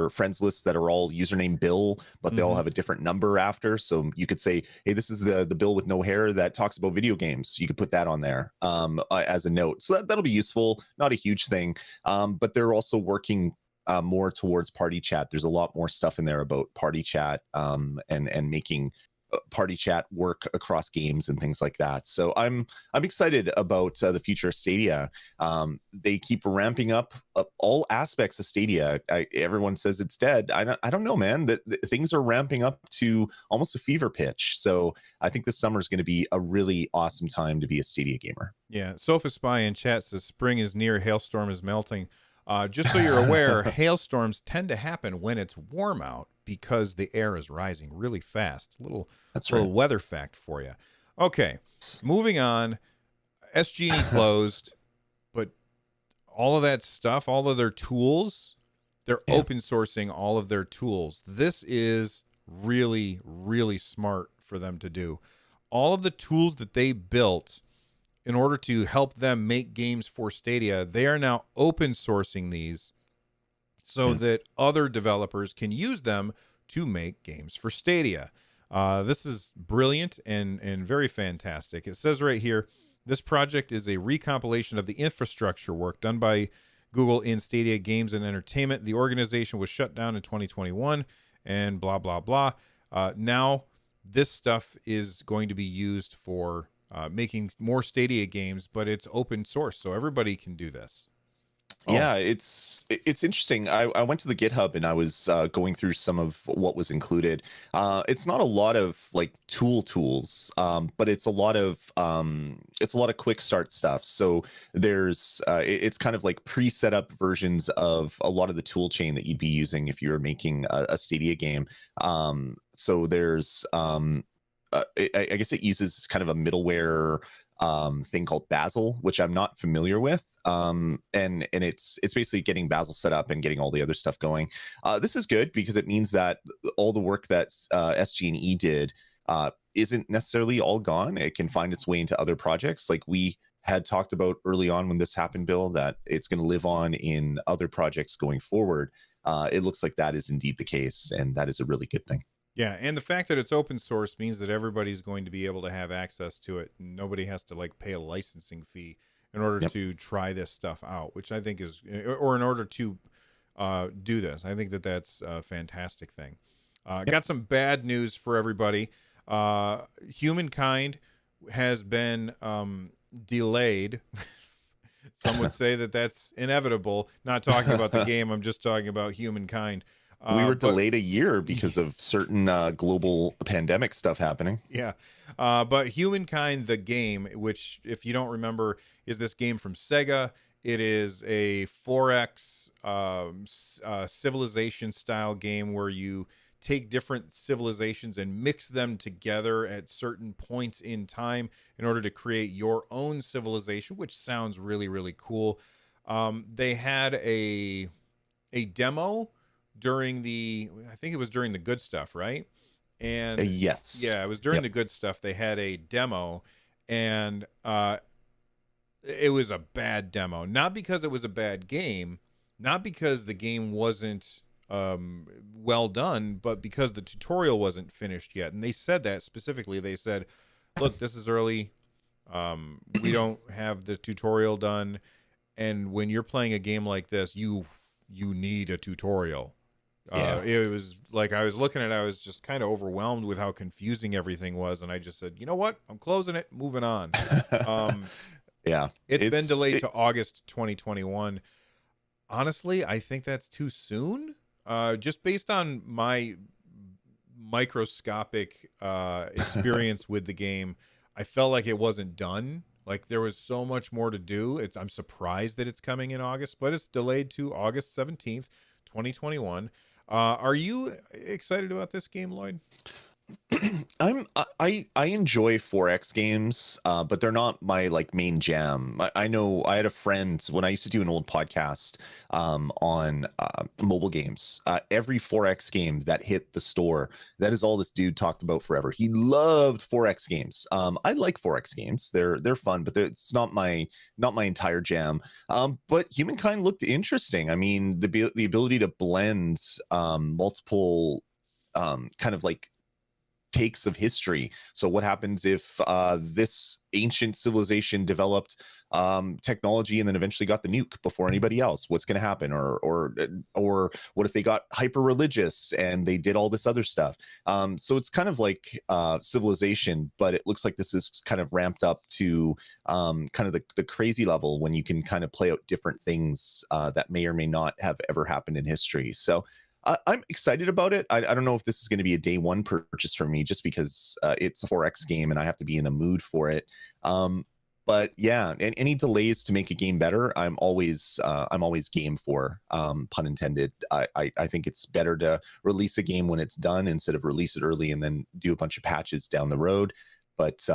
friends list that are all username Bill, but they all have a different number after. So you could say, hey, this is the Bill with no hair that talks about video games. You could put that on there as a note. So that'll be useful. Not a huge thing, but they're also working more towards party chat. There's a lot more stuff in there about party chat and making party chat work across games and things like that. So I'm excited about the future of Stadia. They keep ramping up all aspects of Stadia. Everyone says it's dead. I don't know, man. That things are ramping up to almost a fever pitch. So I think this summer is going to be a really awesome time to be a Stadia gamer. Yeah. Sofa Spy in chat says spring is near, hailstorm is melting. Just so you're aware, hailstorms tend to happen when it's warm out because the air is rising really fast. Little weather fact for you. Okay, moving on. SG&E closed, but all of that stuff, all of their tools, they're open sourcing all of their tools. This is really, really smart for them to do. All of the tools that they built in order to help them make games for Stadia, they are now open sourcing these so that other developers can use them to make games for Stadia. This is brilliant and very fantastic. It says right here, this project is a recompilation of the infrastructure work done by Google in Stadia Games and Entertainment. The organization was shut down in 2021 and blah, blah, blah. Now this stuff is going to be used for making more Stadia games, but it's open source, so everybody can do this. Yeah, it's interesting. I went to the GitHub and I was going through some of what was included. It's not a lot of like tools, but it's a lot of quick start stuff. So there's it's kind of like pre-set up versions of a lot of the tool chain that you'd be using if you were making a Stadia game. So there's I guess it uses kind of a middleware thing called Bazel, which I'm not familiar with. And it's basically getting Bazel set up and getting all the other stuff going. This is good because it means that all the work that SG&E did isn't necessarily all gone. It can find its way into other projects. Like we had talked about early on when this happened, Bill, that it's going to live on in other projects going forward. It looks like that is indeed the case, and that is a really good thing. Yeah, and the fact that it's open source means that everybody's going to be able to have access to it. Nobody has to like pay a licensing fee in order to try this stuff out, which I think is, or in order to do this. I think that that's a fantastic thing. Got some bad news for everybody. Humankind has been delayed. Some would say that that's inevitable. Not talking about the game. I'm just talking about Humankind. We were But delayed a year because of certain global pandemic stuff happening. yeah. But Humankind, the game, which, if you don't remember, is this game from Sega. It is a 4X civilization style game where you take different civilizations and mix them together at certain points in time in order to create your own civilization, which sounds really, really cool. They had a demo during I think it was during the good stuff, right? And Yes. yeah, it was during Yep. the good stuff. They had a demo, and it was a bad demo. Not because it was a bad game, not because the game wasn't well done, but because the tutorial wasn't finished yet. And they said that specifically. They said, "Look, this is early. We don't have the tutorial done, and when you're playing a game like this, you need a tutorial." Yeah. It was like I was looking at it, I was just kind of overwhelmed with how confusing everything was, and I just said, you know what? I'm closing it, moving on. Um, Yeah. it's been delayed to August 2021. Honestly, I think that's too soon. Just based on my microscopic experience with the game, I felt like it wasn't done. Like there was so much more to do. I'm surprised that it's coming in August, but it's delayed to August 17th, 2021. Are you excited about this game, Lloyd? I enjoy 4X games, but they're not my like main jam. I know I had a friend when I used to do an old podcast on mobile games. Every 4X game that hit the store, that is all this dude talked about forever. He loved 4X games. I like 4X games. They're fun, but it's not my entire jam. But Humankind looked interesting. I mean, the ability to blend multiple kind of like takes of history. So what happens if this ancient civilization developed technology and then eventually got the nuke before anybody else? What's going to happen? Or what if they got hyper religious and they did all this other stuff? So it's kind of like Civilization, but it looks like this is kind of ramped up to kind of the crazy level when you can kind of play out different things that may or may not have ever happened in history. So I'm excited about it. I don't know if this is going to be a day one purchase for me, just because it's a 4X game and I have to be in a mood for it. But yeah, and any delays to make a game better, I'm always game for. Pun intended. I think it's better to release a game when it's done instead of release it early and then do a bunch of patches down the road. But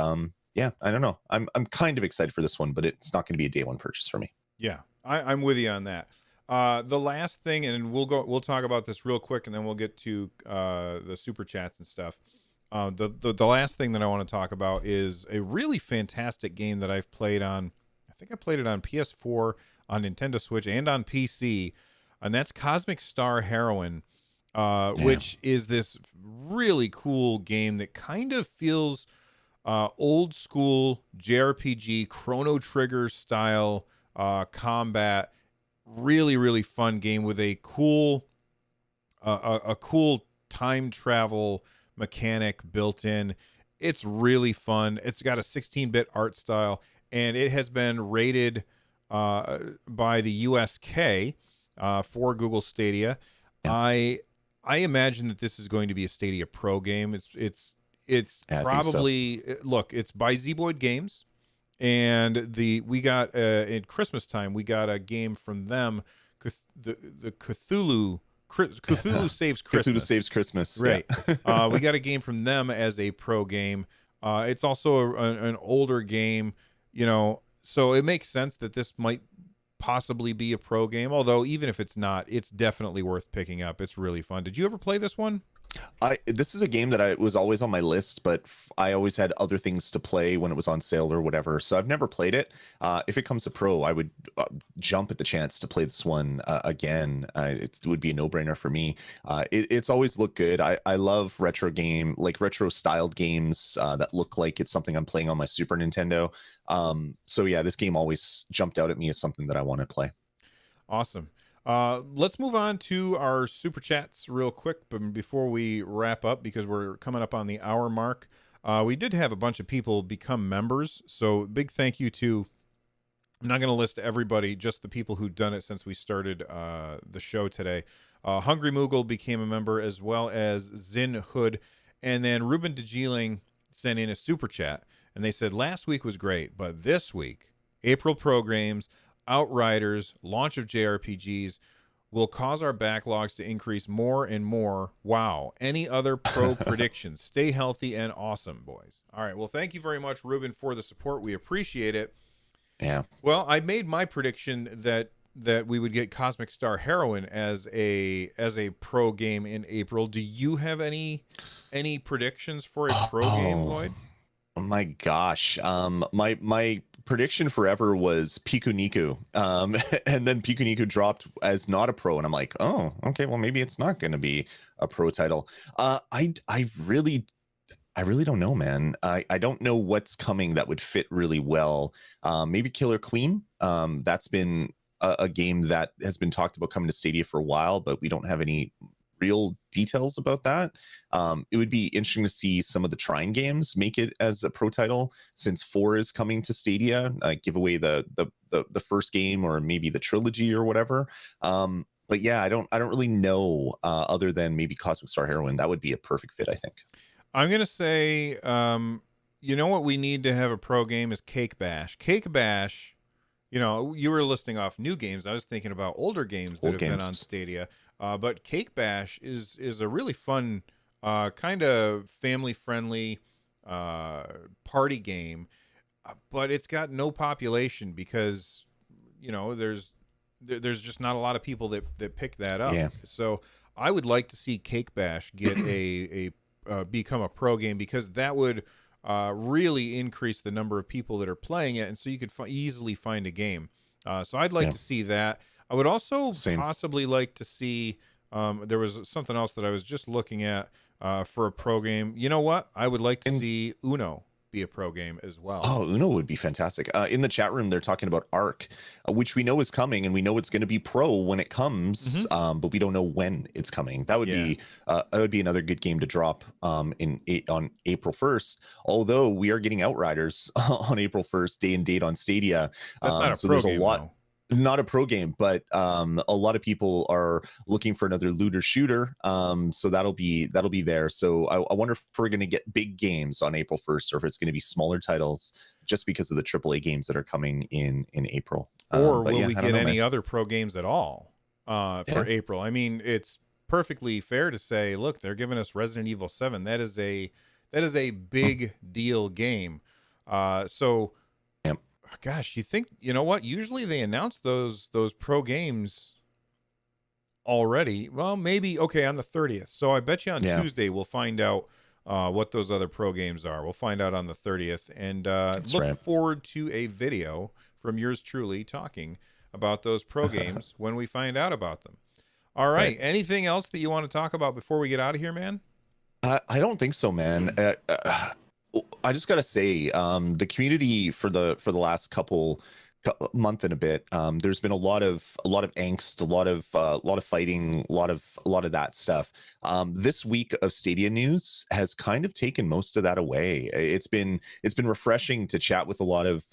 yeah, I don't know. I'm kind of excited for this one, but it's not going to be a day one purchase for me. Yeah, I'm with you on that. The last thing, and we'll talk about this real quick, and then we'll get to the super chats and stuff. The last thing that I want to talk about is a really fantastic game that I've played on. I think I played it on PS4, on Nintendo Switch, and on PC, and that's Cosmic Star Heroine, which is this really cool game that kind of feels old school JRPG Chrono Trigger style combat. Really, really fun game with a cool time travel mechanic built in. It's really fun. It's got a 16-bit art style, and it has been rated by the USK for Google Stadia. Yeah. I imagine that this is going to be a Stadia Pro game. It's Yeah, probably look. It's by Zeboyd Games. And we got at Christmas time we got a game from them, the Cthulhu Saves Christmas. Cthulhu Saves Christmas, right? Yeah. We got a game from them as a pro game. It's also an older game, so it makes sense that this might possibly be a pro game. Although even if it's not, it's definitely worth picking up. It's really fun. Did you ever play this one? This is a game that I was always on my list, but I always had other things to play when it was on sale or whatever. So I've never played it. If it comes to pro, I would jump at the chance to play this one again. It would be a no-brainer for me. It's always looked good. I love retro styled games that look like it's something I'm playing on my Super Nintendo. So yeah, this game always jumped out at me as something that I want to play. Awesome. Let's move on to our super chats real quick before we wrap up, because we're coming up on the hour mark. We did have a bunch of people become members, so big thank you to I'm not going to list everybody, just the people who've done it since we started the show today. Hungry Moogle became a member, as well as Zin Hood. And then Ruben DeGeeling sent in a super chat. And they said, last week was great, but this week, April Pro Games, Outriders, launch of JRPGs will cause our backlogs to increase more and more. Wow. Any other pro predictions? Stay healthy and awesome, boys. All right. Well, thank you very much, Ruben, for the support. We appreciate it. Yeah. Well, I made my prediction that we would get Cosmic Star Heroine as a pro game in April. Do you have any predictions for a pro game, Lloyd? Oh my gosh. My prediction forever was Piku Niku. And then Piku Niku dropped as not a pro, and I'm like, oh, okay, well maybe it's not gonna be a pro title. I really don't know, man. I don't know what's coming that would fit really well. Maybe Killer Queen. That's been a game that has been talked about coming to Stadia for a while, but we don't have any real details about that. It would be interesting to see some of the Trine games make it as a pro title, since 4 is coming to Stadia. Give away the first game, or maybe the trilogy or whatever. But yeah, I don't really know, other than maybe Cosmic Star Heroine. That would be a perfect fit, I think. I'm going to say, you know what we need to have a pro game is Cake Bash. Cake Bash, you know, you were listing off new games. I was thinking about older games that have been on Stadia. But Cake Bash is a really fun, kind of family-friendly party game. But it's got no population because, you know, there's just not a lot of people that pick that up. Yeah. So I would like to see Cake Bash get become a pro game, because that would really increase the number of people that are playing it, and so you could easily find a game. So I'd like to see that. I would also possibly like to see, there was something else that I was just looking at for a pro game. You know what? I would like to see Uno be a pro game as well. Oh, Uno would be fantastic. In the chat room, they're talking about Arc, which we know is coming, and we know it's going to be pro when it comes, but we don't know when it's coming. That would be another good game to drop on April 1st. Although we are getting Outriders on April 1st, day and date on Stadia. That's not a so pro there's game, a lot. though. Not a pro game, but a lot of people are looking for another looter shooter. So that'll be there. So I wonder if we're going to get big games on April 1st, or if it's going to be smaller titles, just because of the AAA games that are coming in April. Or will we get any other pro games at all for April? I mean, it's perfectly fair to say, look, they're giving us Resident Evil 7. That is a big deal game. So. Gosh, you know what? Usually they announce those pro games already. Well, maybe on the 30th. So I bet you on Tuesday we'll find out what those other pro games are. We'll find out on the 30th, and look forward to a video from yours truly talking about those pro games when we find out about them. All right. Anything else that you want to talk about before we get out of here, man? I don't think so, man. I just gotta say, the community for the last month and a bit, there's been a lot of angst, a lot of fighting, a lot of that stuff. This week of Stadia news has kind of taken most of that away. It's been refreshing to chat with a lot of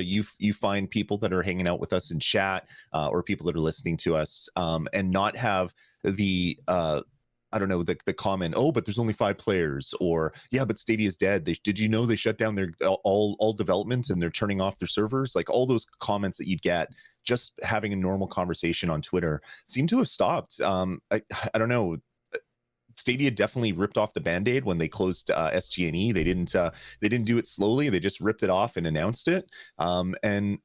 you find people that are hanging out with us in chat, or people that are listening to us, and not have the I don't know, the comment, oh, but there's only 5 players, or yeah, but Stadia's dead. Did you know they shut down their all development and they're turning off their servers? Like, all those comments that you'd get just having a normal conversation on Twitter seem to have stopped. I don't know. Stadia definitely ripped off the Band-Aid when they closed SG&E. They didn't do it slowly. They just ripped it off and announced it. And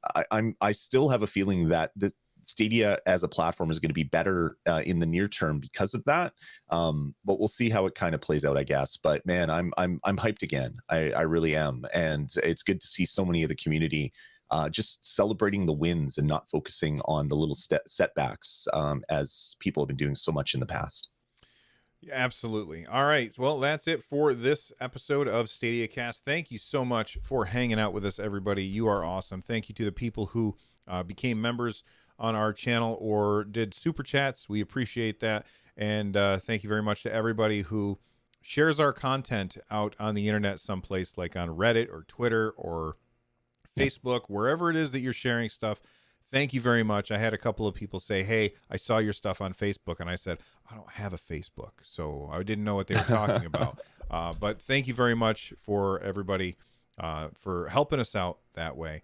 I still have a feeling that the Stadia as a platform is going to be better in the near term because of that. But we'll see how it kind of plays out, I guess. But man, I'm hyped again. I really am. And it's good to see so many of the community just celebrating the wins and not focusing on the little setbacks, as people have been doing so much in the past. Yeah, absolutely. All right. Well, that's it for this episode of Stadiacast. Thank you so much for hanging out with us, everybody. You are awesome. Thank you to the people who became members on our channel or did super chats. We appreciate that. And thank you very much to everybody who shares our content out on the internet someplace, like on Reddit or Twitter or Facebook, wherever it is that you're sharing stuff. Thank you very much. I had a couple of people say, "Hey, I saw your stuff on Facebook," and I said, "I don't have a Facebook, so I didn't know what they were talking about." But thank you very much for everybody for helping us out that way.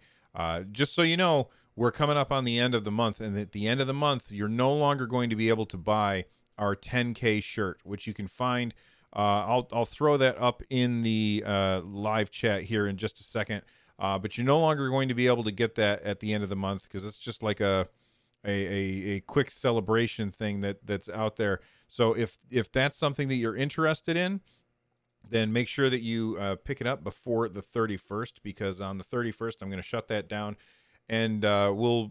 Just so you know, we're coming up on the end of the month, and at the end of the month, you're no longer going to be able to buy our 10K shirt, which you can find. I'll throw that up in the live chat here in just a second. But you're no longer going to be able to get that at the end of the month because it's just like a quick celebration thing that's out there. So if that's something that you're interested in, then make sure that you pick it up before the 31st, because on the 31st I'm going to shut that down, and we'll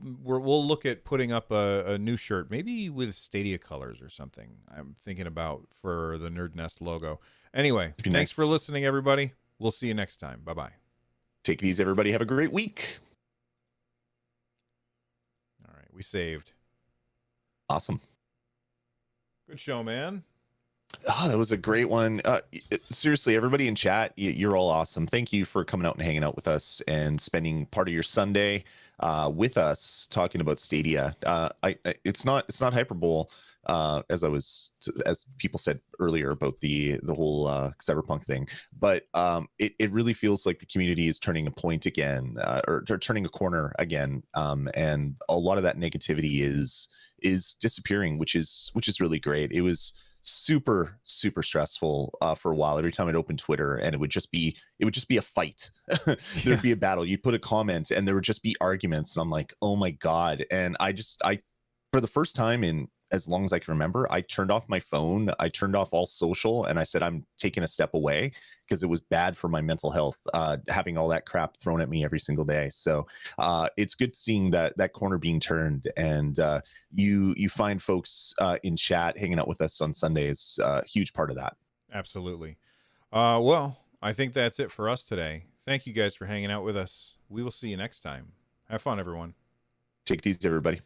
look at putting up a new shirt, maybe with Stadia colors or something. I'm thinking about for the Nerd Nest logo. Anyway, thanks for listening, everybody. We'll see you next time. Bye-bye. Take it easy, everybody. Have a great week. All right, we saved. Awesome. Good show, man. Oh, that was a great one. Seriously, everybody in chat, you're all awesome. Thank you for coming out and hanging out with us and spending part of your Sunday with us talking about Stadia. It's not hyperbole, as people said earlier about the whole cyberpunk thing, but it really feels like the community is turning a point again, or turning a corner again, and a lot of that negativity is disappearing, which is really great. It was super stressful for a while. Every time I'd open Twitter, and it would just be a fight. There'd be a battle. You'd put a comment and there would just be arguments, and I'm like, oh my god. And I for the first time in as long as I can remember, I turned off my phone, I turned off all social, and I said I'm taking a step away because it was bad for my mental health, having all that crap thrown at me every single day. So it's good seeing that corner being turned, and you find folks in chat hanging out with us on Sundays, huge part of that. Absolutely. Well, I think that's it for us today. Thank you guys for hanging out with us. We will see you next time. Have fun, everyone. Take it easy, everybody.